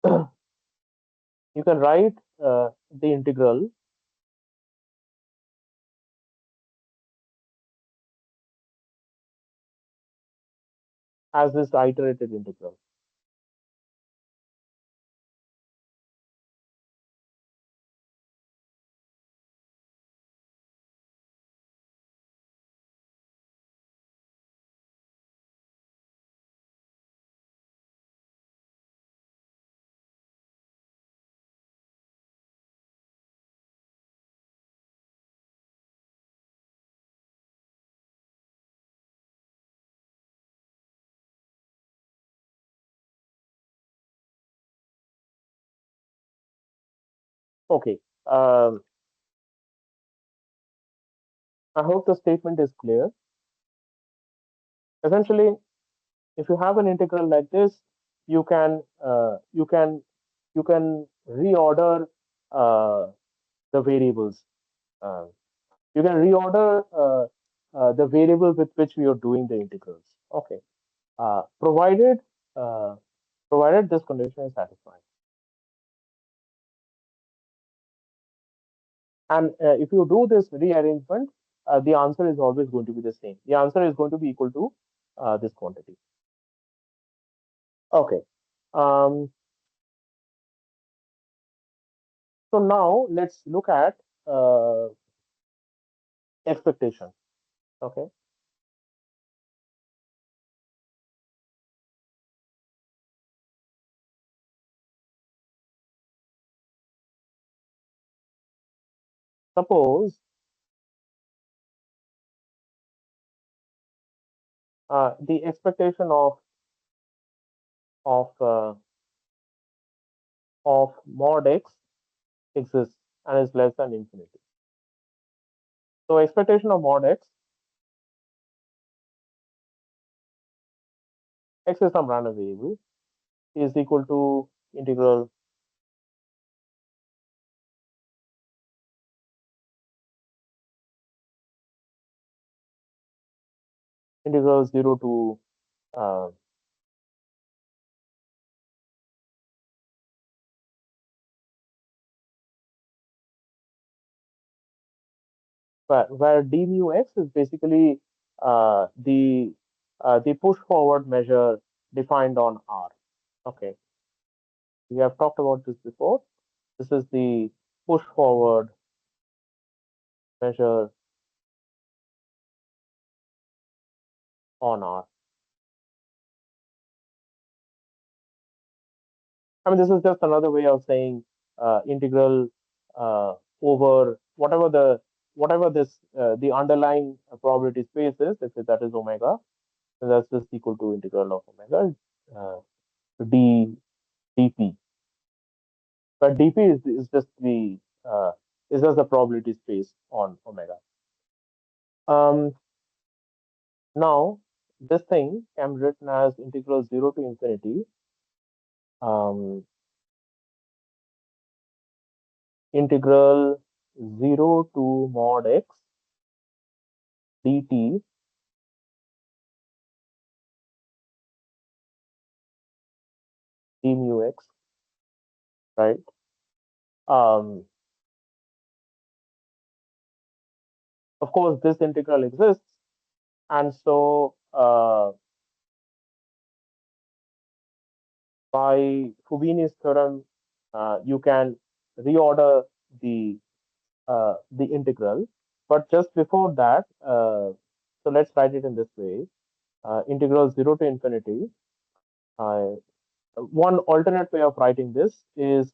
you can write the integral as this iterated integral. Okay. Um, I hope the statement is clear. Essentially, if you have an integral like this, you can you can reorder the variables. Uh, you can reorder the variable with which we are doing the integrals. Okay, provided uh, provided this condition is satisfied. And if you do this rearrangement, the answer is always going to be the same. The answer is going to be equal to this quantity. Okay. Um, so now let's look at uh, expectation. Okay. Suppose the expectation of of mod x exists and is less than infinity. So expectation of mod x is some random variable, is equal to integral integral 0 to uh, where d mu x is basically the push forward measure defined on R. Okay, we have talked about this before. This is the push forward measure on R. I mean, this is just another way of saying integral over whatever this the underlying probability space is. If that is omega, then that's just equal to integral of omega uh, d dp. But dp is just the is just the probability space on omega. Um, now this thing can be written as integral 0 to infinity integral 0 to mod x dt d mu x, right? Um, Of course, this integral exists, and so by Fubini's theorem, you can reorder the the integral. But just before that, so let's write it in this way: integral 0 to infinity. Uh, One alternate way of writing this um,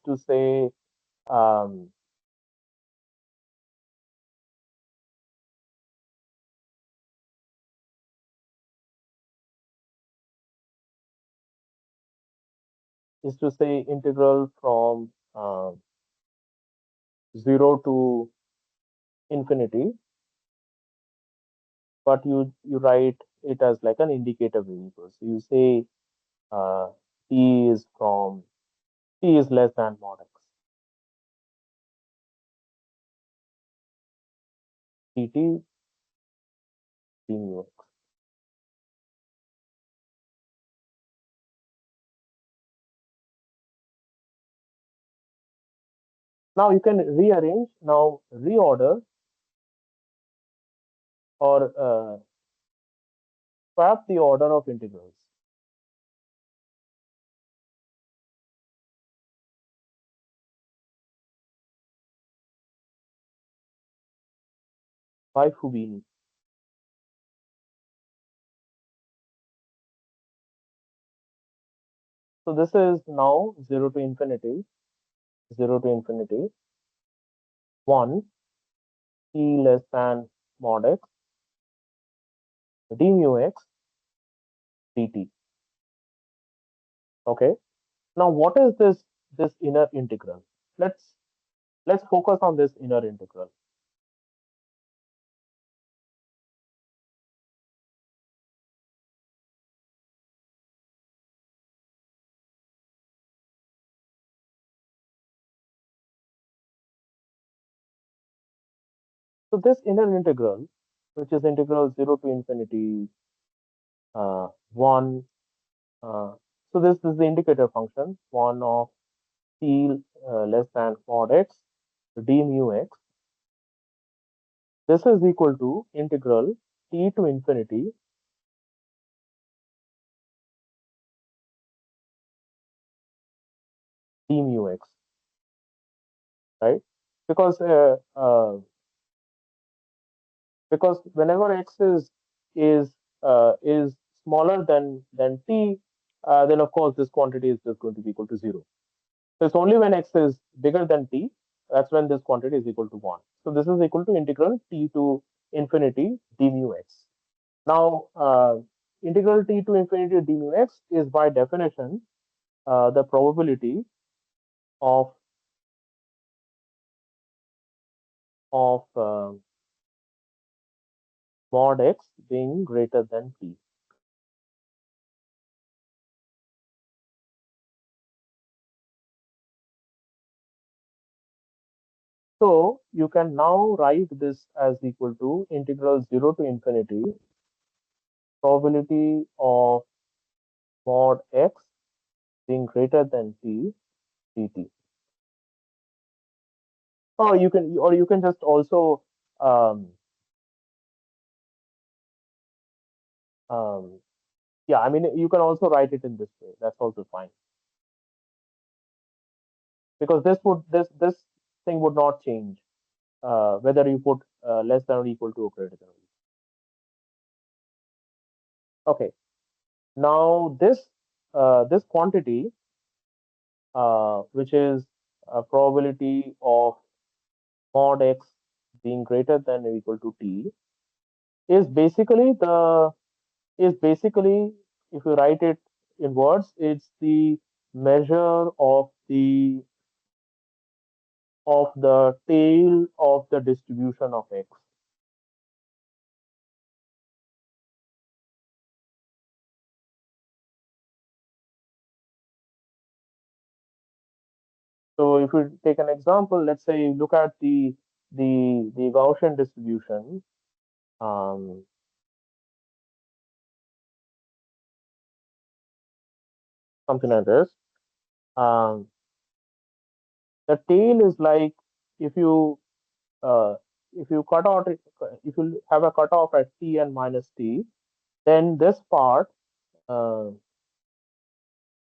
is to say integral from 0 to infinity, but you write it as like an indicator variable. So you say uh, t is from t is less than mod x dt d mu x. Now you can rearrange, now reorder or swap the order of integrals by Fubini. So this is now 0 to infinity, 1 t less than mod x d mu x dt. Okay. Now what is this inner integral? Let's let's focus on this inner integral. So this inner integral, which is integral 0 to infinity 1. Uh, so this is the indicator function 1 of t less than mod x d mu x. This is equal to integral t to infinity d mu x, right? Because because whenever x is smaller than t, then of course this quantity is just going to be equal to 0. So it's only when x is bigger than t, that's when this quantity is equal to 1. So this is equal to integral t to infinity d mu x. Now, integral t to infinity d mu x is by definition the probability of of mod x being greater than t. So you can now write this as equal to integral 0 to infinity probability of mod x being greater than t dt. Or you can just also um, um, yeah, I mean you can also write it in this way. That's also fine because this thing would not change whether you put less than or equal to or greater than or equal. Okay, now this quantity which is a probability of mod x being greater than or equal to t is basically the is basically, if you write it in words, it's the measure of the tail of the distribution of x. So if you take an example, let's say you look at the Gaussian distribution, um, something like this. Um, the tail is like if you uh, if you cut out, if you have a cutoff at t and minus t, then this part uh,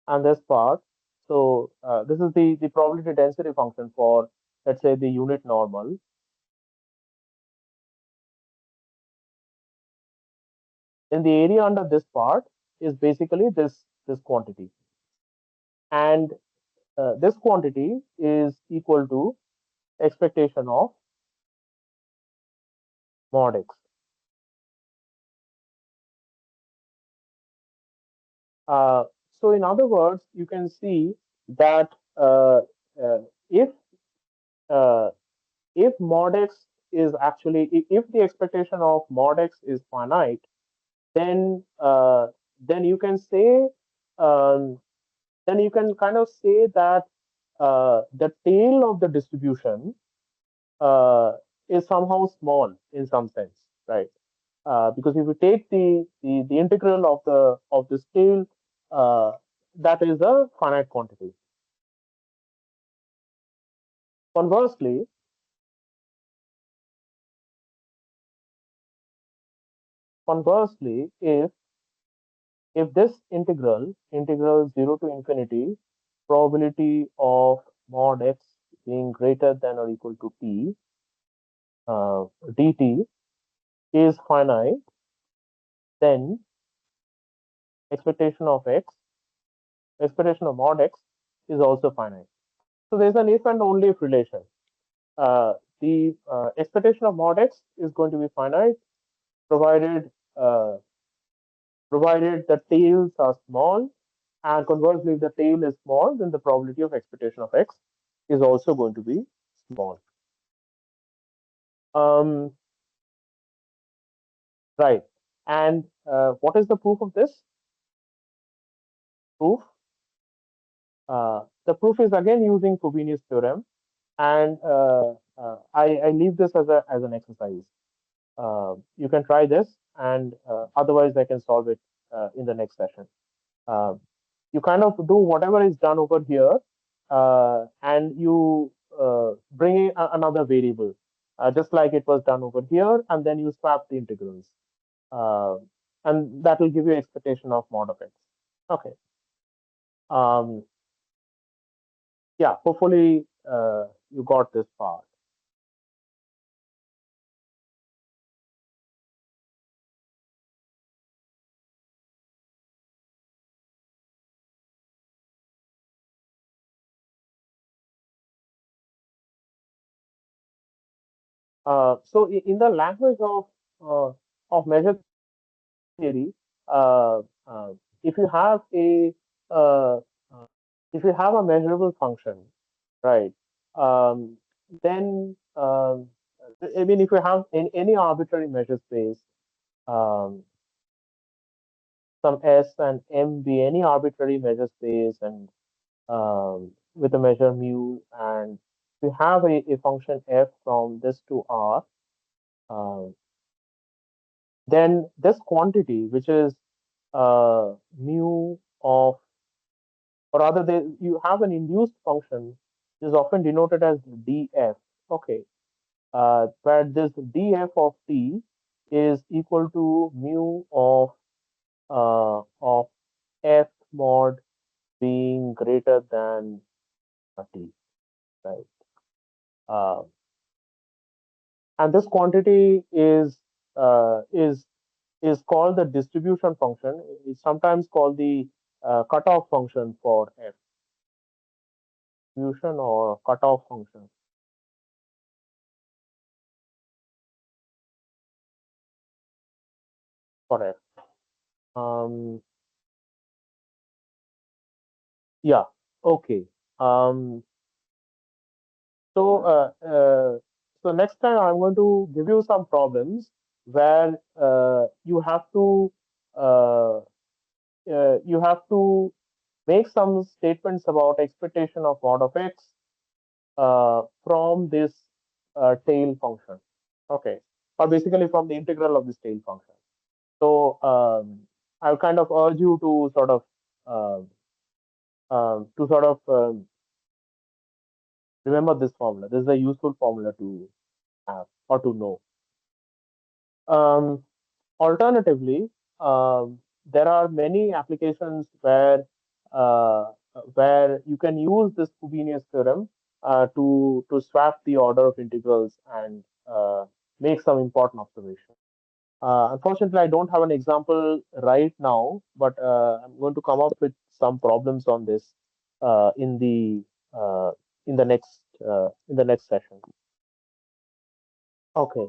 and this part. So this is the probability density function for, let's say, the unit normal. Then the area under this part is basically this quantity, and this quantity is equal to expectation of mod x. So in other words, you can see that uh, if uh, if mod x is actually, if the expectation of mod x is finite, then then you can say, um, then you can kind of say that the tail of the distribution uh, is somehow small in some sense, right? Because if you take the integral of the scale, uh, that is a finite quantity. Conversely, if this integral 0 to infinity probability of mod x being greater than or equal to t dt is finite, then expectation of x, expectation of mod x is also finite. So there's an if and only if relation. The expectation of mod x is going to be finite provided uh, provided the tails are small, and conversely, if the tail is small, then the probability of expectation of x is also going to be small. Um, right. And what is the proof of this? Proof. The proof is again using Frobenius theorem, and I leave this as an exercise. You can try this, and otherwise I can solve it in the next session. Uh, you kind of do whatever is done over here, and you bring in another variable, just like it was done over here, and then you swap the integrals, uh, and that will give you expectation of mod of x. Okay. Um, yeah. Hopefully, you got this part. So in the language of measure theory, uh, uh, if you have a uh, uh, if you have a measurable function, right? Um, then I mean, if you have any arbitrary measure space, um, some S and M be any arbitrary measure space, and with a measure mu, and you have a function f from this to R, um, then this quantity, which is mu of, or rather, you have an induced function, which is often denoted as df. Okay, but this df of t is equal to mu of f mod being greater than t, right? Uh, and this quantity uh, is is called the distribution function. It's sometimes called the cutoff function for f, distribution or cutoff function for f. Um, yeah. Okay. Um, so so next time I'm going to give you some problems where uh, you have to make some statements about expectation of mod of x from this tail function. Okay, or basically from the integral of this tail function. So I'll kind of urge you uh, to sort of remember this formula. This is a useful formula to have or to know. Um, Alternatively, there are many applications where you can use this Frobenius theorem to swap the order of integrals and make some important observations. Unfortunately, I don't have an example right now, but I'm going to come up with some problems on this uh, in the uh, in the next session. Okay,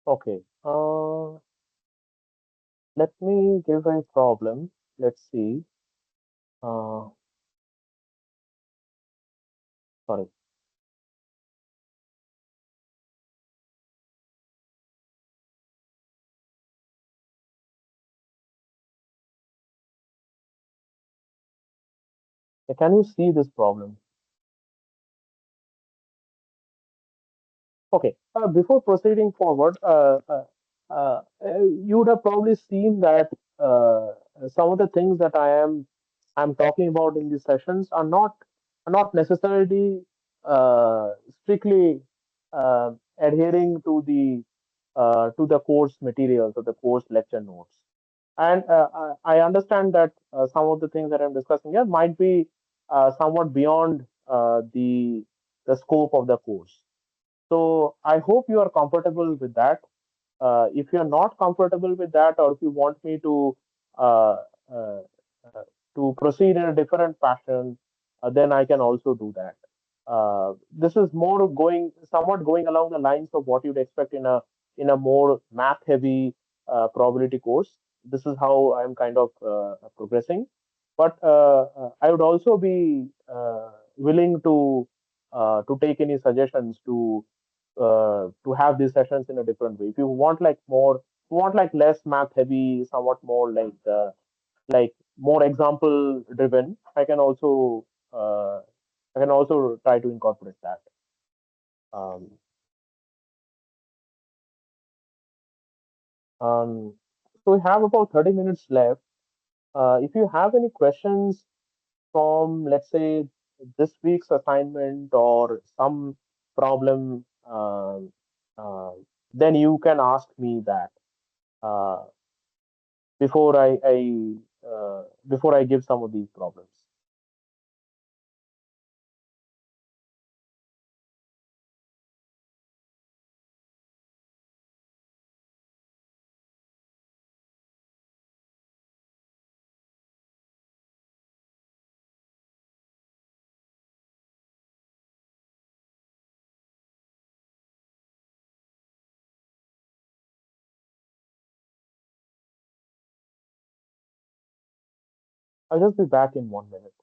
okay. Let me give a problem. Let's see. Uh, Sorry. Can you see this problem? Okay. Before proceeding forward, you would have probably seen that some of the things that I'm talking about in these sessions are not necessarily strictly adhering to the course materials or the course lecture notes. And I understand that some of the things that I'm discussing here might be somewhat beyond the scope of the course. So I hope you are comfortable with that. If you're not comfortable with that, or if you want me uh, uh, uh, to proceed in a different fashion, then I can also do that. This is more somewhat going along the lines of what you'd expect in a more math heavy probability course. This is how I'm kind of progressing. But I would also be willing to take any suggestions to have these sessions in a different way. If you want like more, you want like less math heavy, somewhat more like more example driven, uh, I can also try to incorporate that. Um, um, so we have about 30 minutes left. If you have any questions from, let's say, this week's assignment or some problem, uh, then you can ask me that. Uh, before before I give some of these problems. I'll just be back in 1 minute.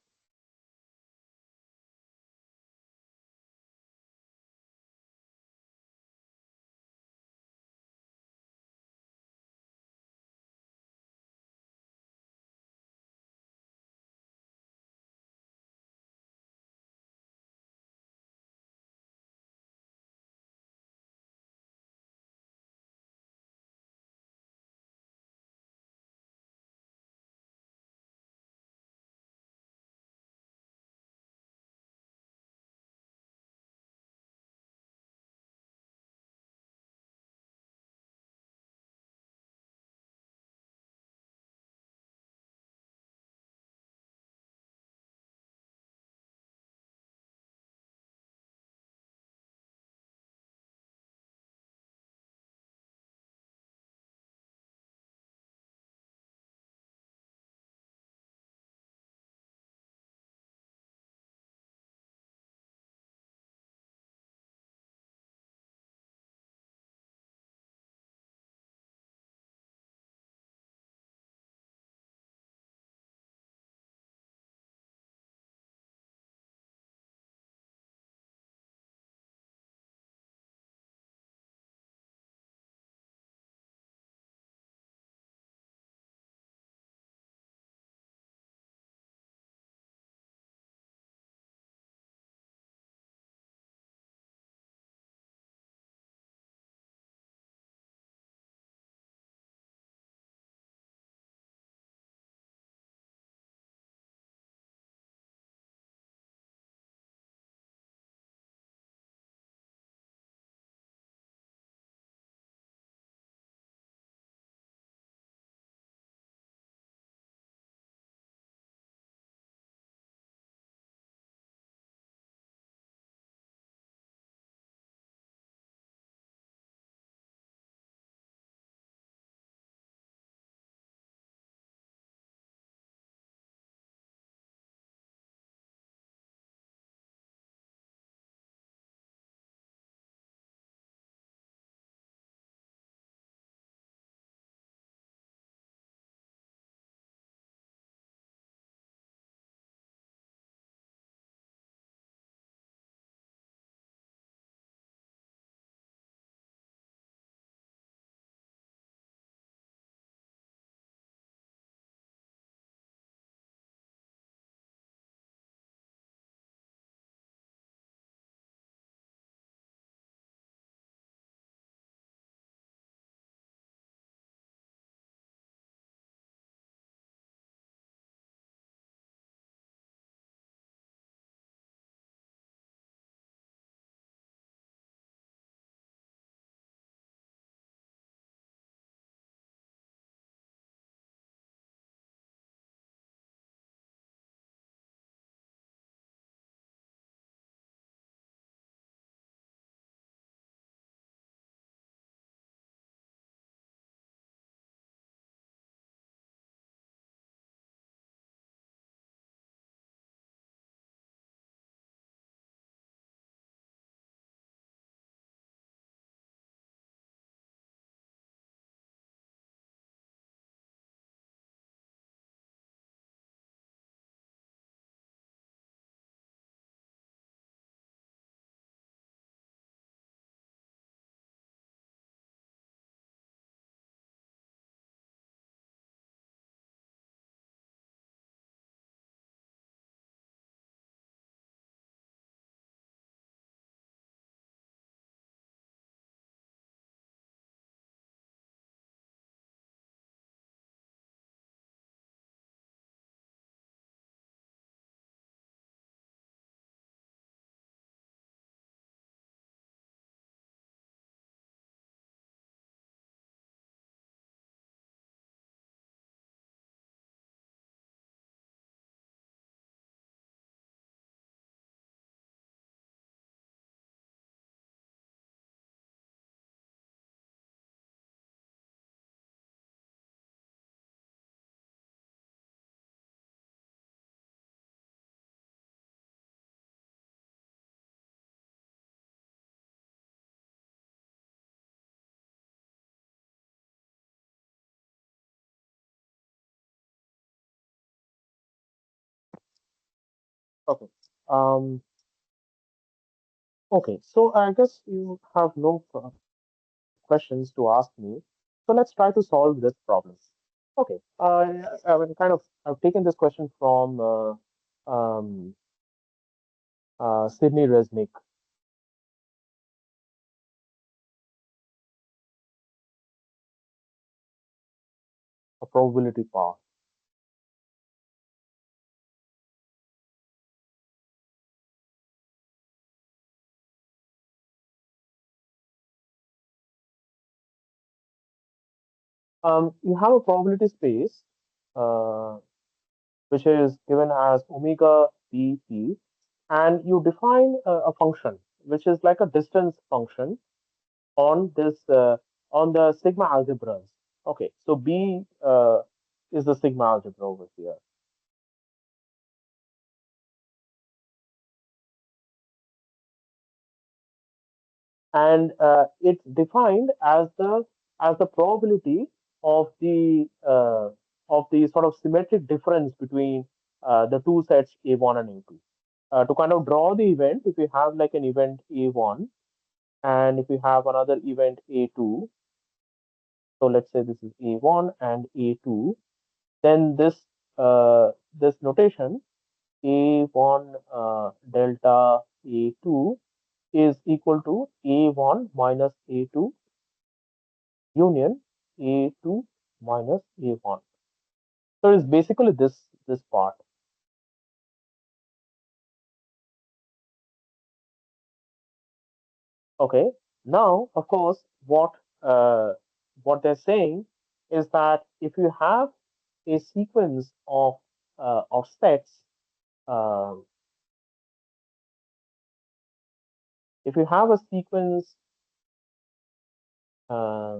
Okay. Um, okay. So I guess you have no questions to ask me. So let's try to solve this problem. Okay. I mean, I've taken this question from um, Sydney Resnick, a probability path. You have a probability space, uh, which is given as omega bp, and you define a function, which is like a distance function on this on the sigma algebras. Okay, so B is the sigma algebra over here, and it's defined as the probability of the sort of symmetric difference between the two sets A1 and A2. To kind of draw the event, if you have like an event A1 and if you have another event A2, so let's say this is A1 and A2, then this notation A1 delta A2 is equal to A1 minus A2 union A2 minus A1. So it's basically this part. Okay. Now, of course, uh, what they're saying is that if you have a sequence of sets, um, if you have a sequence uh,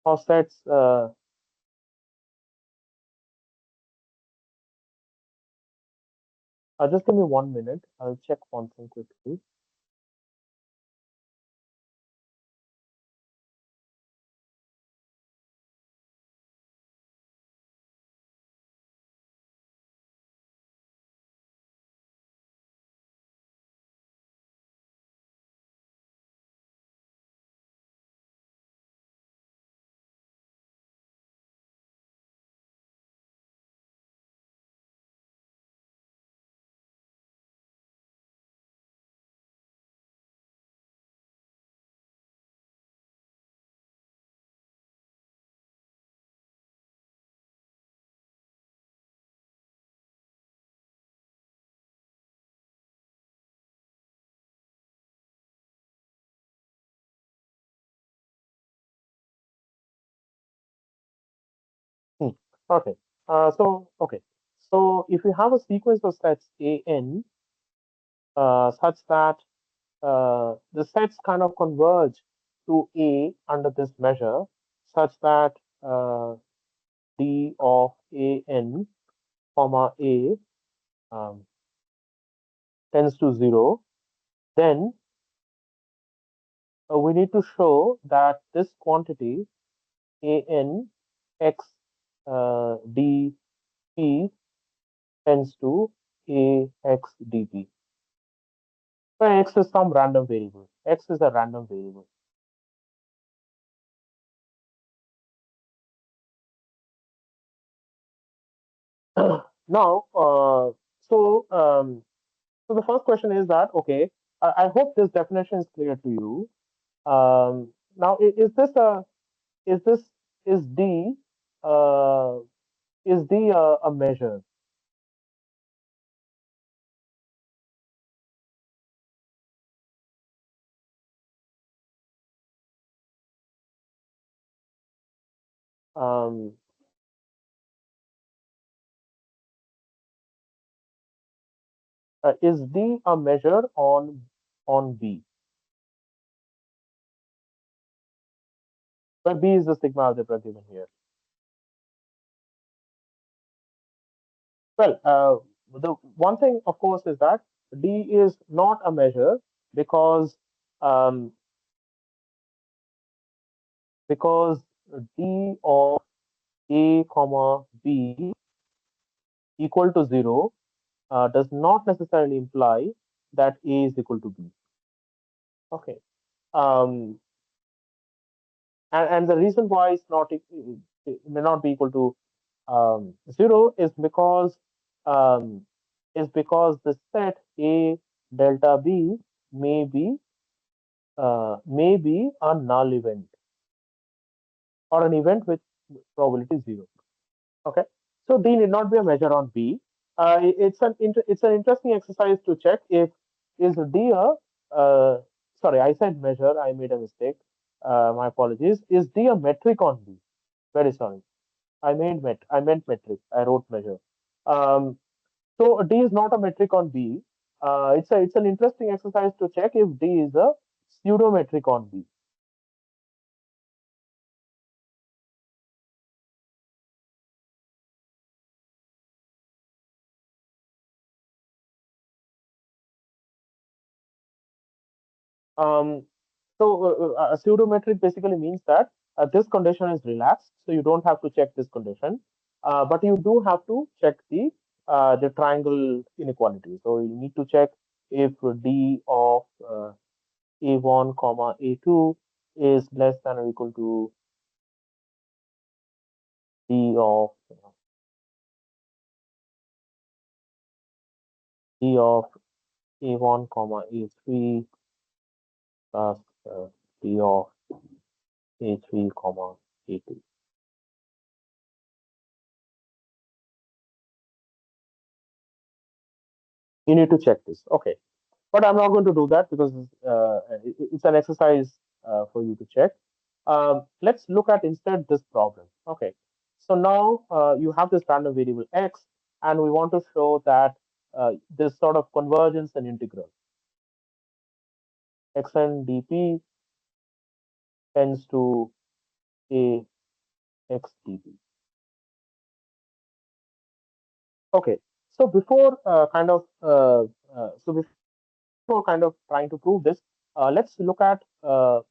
of sets, just give me 1 minute. I'll check one thing quickly. Hmm. Okay. Okay. So if you have a sequence of sets AN such that the sets kind of converge to A under this measure, such that D of AN comma A um, tends to 0, then we need to show that this quantity AN x dp tends to AX dp. So x is some random variable. X is a random variable. Now, so the first question is that okay. I hope this definition is clear to you. Now, is this is D uh, is D a measure? Um, is D a measure on B? Where B is the sigma algebra given here. Well, the one thing, of course, is that D is not a measure because um, because D of A comma B equal to 0 does not necessarily imply that A is equal to B. Okay. Um, and the reason why it may not be equal to 0 um, is because the set A delta B may be may be a null event or an event with probability 0. Okay, so D need not be a measure on B. It's an interesting exercise to check if is D a sorry, I said measure, I made a mistake. My apologies. Is D a metric on B? Very sorry. I meant metric. I wrote measure. Um, so D is not a metric on B. It's an interesting exercise to check if D is a pseudo metric on B. Um, a pseudometric basically means that this condition is relaxed, so you don't have to check this condition, but you do have to check the triangle inequality. So you need to check if D of A1 comma A2 is less than or equal to D of D of A1 comma A3 plus D of A3 comma A2. You need to check this. Okay. But I'm not going to do that because it's an exercise for you to check. Let's look at instead this problem. Okay, so now you have this random variable x, and we want to show that this sort of convergence and integral x n dp tends to a x dp. Okay, so before kind of trying to prove this, let's look at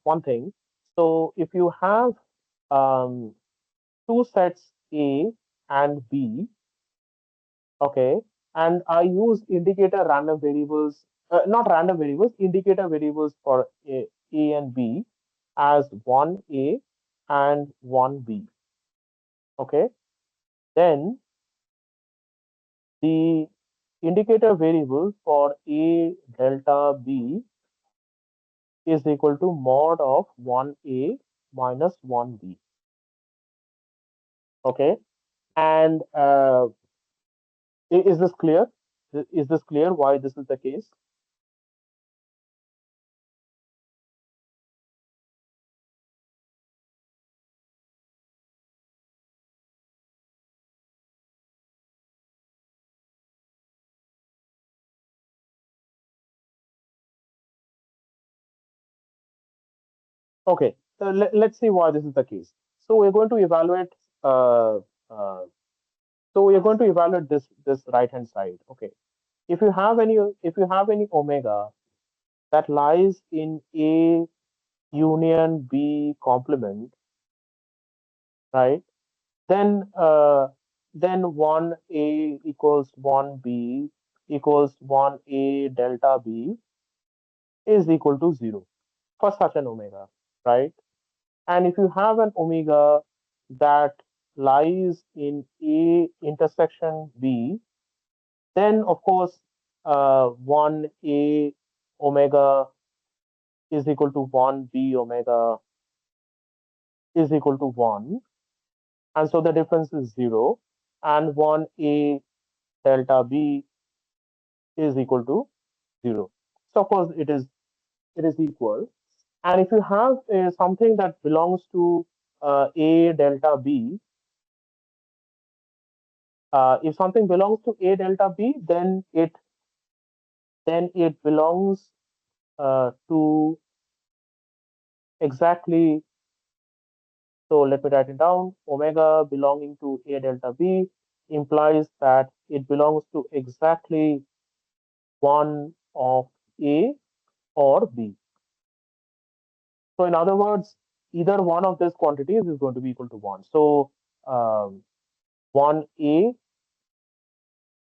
one thing. So if you have um, two sets A and B, okay, and I use indicator random variables, not random variables, indicator variables for A and B as one A and one B, okay, then the indicator variable for A delta B is equal to mod of 1A minus 1B, okay, and is this clear? Is this clear why this is the case? Okay, so let's see why this is the case. So we're going to evaluate. Uh, uh, so we're going to evaluate this right hand side. Okay, if you have any omega that lies in A union B complement, right? Then then one A equals one B equals one A delta B is equal to 0 for such an omega, right? And if you have an omega that lies in A intersection B, then of course 1A omega is equal to 1B omega is equal to 1. And so the difference is 0. And 1A delta B is equal to 0. So of course it is equal. And if you have something that belongs to A delta B, if something belongs to A delta B, then it belongs to exactly. So let me write it down. Omega belonging to A delta B implies that it belongs to exactly one of A or B. So in other words, either one of these quantities is going to be equal to 1. So um, 1A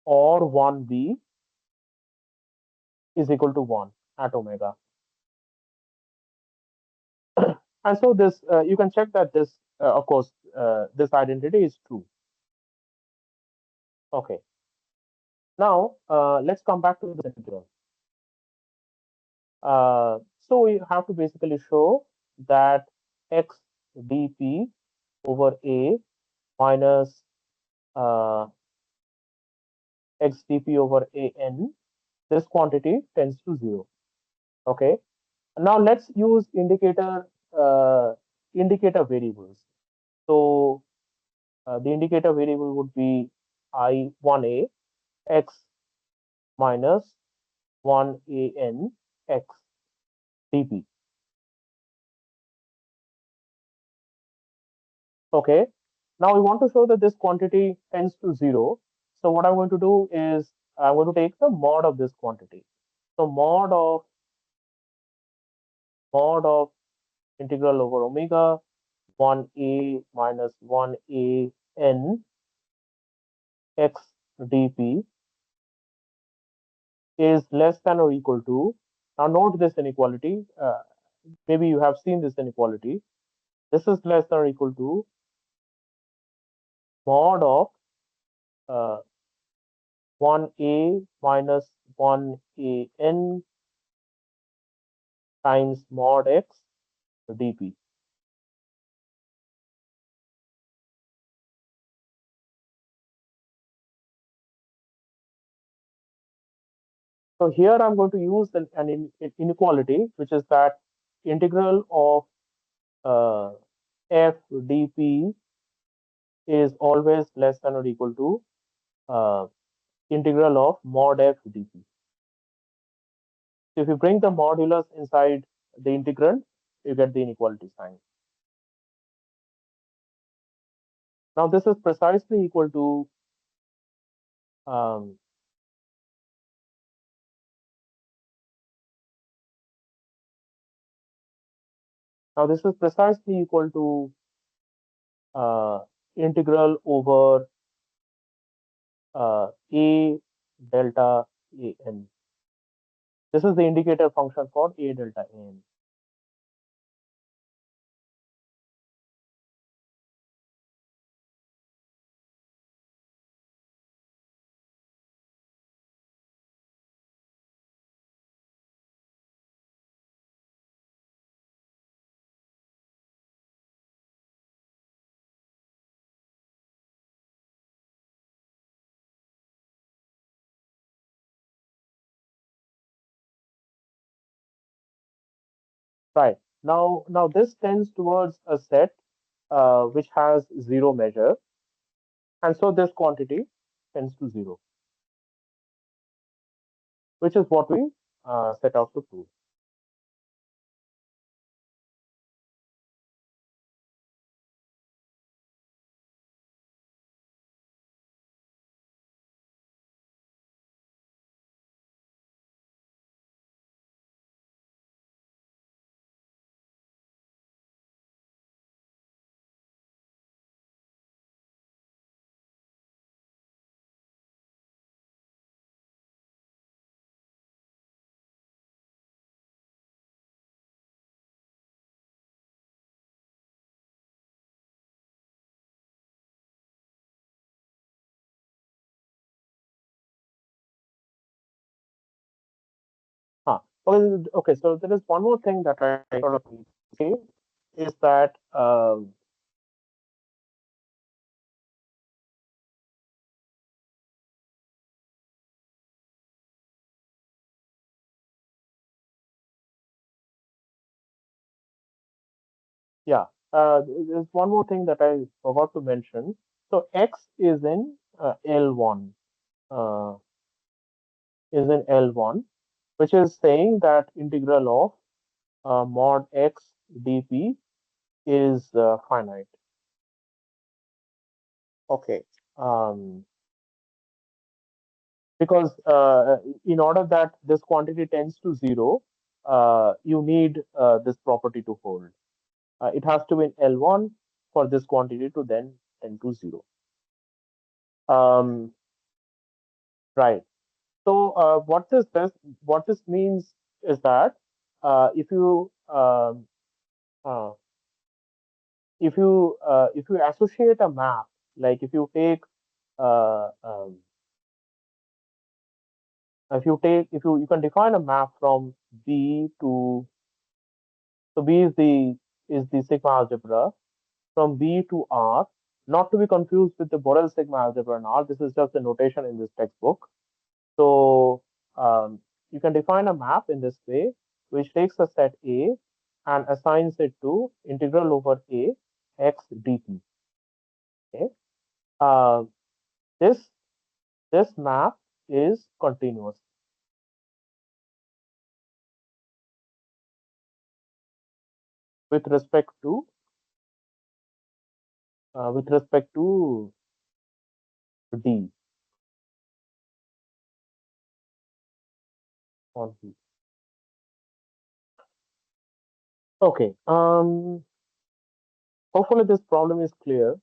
or 1B is equal to 1 at omega. And so this, you can check that this, of course, this identity is true. Okay. Now, let's come back to the integral. So we have to basically show that x dp over a minus x dp over a n, this quantity tends to 0. Okay. Now let's use indicator variables. So the indicator variable would be I1a x minus 1an x dp. Okay. Now we want to show that this quantity tends to 0. So what I'm going to do is I'm going to take the mod of this quantity. So mod of integral over omega 1a minus 1a n x dp is less than or equal to. Now note this inequality. Maybe you have seen this inequality. This is less than or equal to mod of uh, 1a minus 1an times mod x dp. So here I'm going to use inequality, which is that integral of f dp is always less than or equal to uh, integral of mod f dp. So if you bring the modulus inside the integrand, you get the inequality sign. Now this is precisely equal to um, now this is precisely equal to integral over a delta a n. This is the indicator function for a delta a n. Right. Now this tends towards a set which has zero measure, and so this quantity tends to 0, which is what we set out to prove. Huh. Okay, so there is one more thing that I sort of need to say is that yeah, there's one more thing that I forgot to mention. So x L1, uh, is in L1, which is saying that integral of mod x dp is finite. Okay. Um, because in order that this quantity tends to zero, you need this property to hold. It has to be in L1 for this quantity to then tend to zero. Um, right. So what this means is that if you uh, if you associate a map, like uh, um, if you can define a map from B to, so B is the sigma algebra from B to R, not to be confused with the Borel sigma algebra and R. This is just the notation in this textbook. So you can define a map in this way, which takes a set A and assigns it to integral over A x dt. Okay. Uh, this this map is continuous with respect to D on B. Okay. Hopefully this problem is clear. If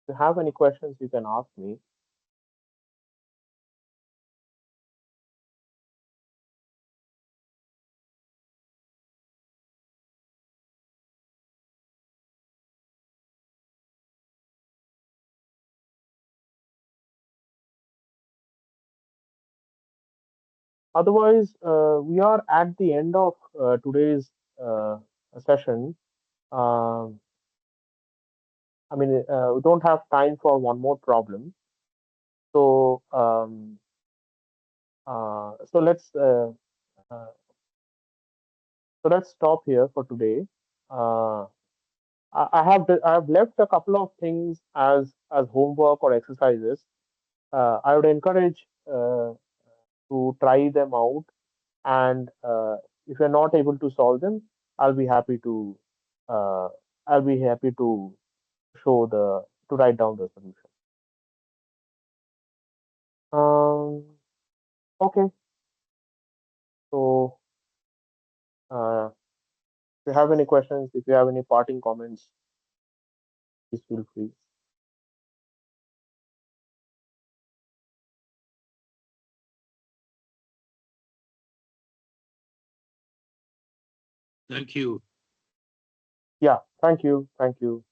you have any questions, you can ask me. Otherwise, we are at the end of today's session. Um we don't have time for one more problem. So, so uh, let's stop here for today. Uh, I have left a couple of things as homework or exercises. I would encourage to try them out, and if you're not able to solve them, I'll be happy to uh, I'll be happy to to write down the solution. Um, okay, so if you have any questions, if you have any parting comments, please feel free. Thank you. Yeah, thank you, thank you.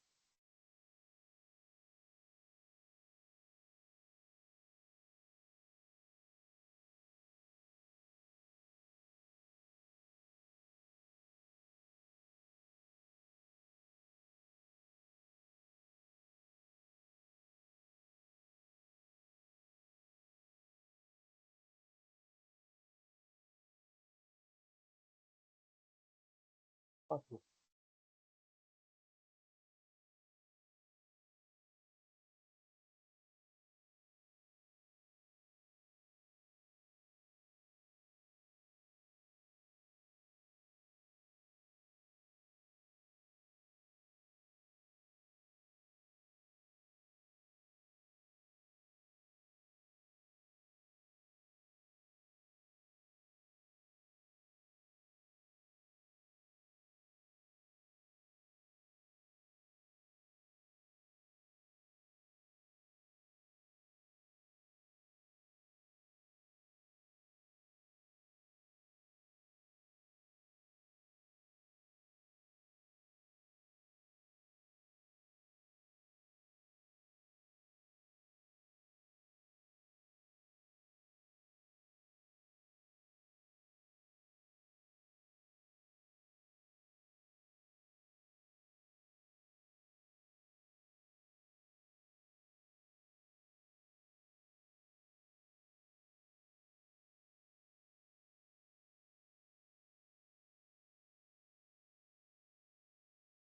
Okay.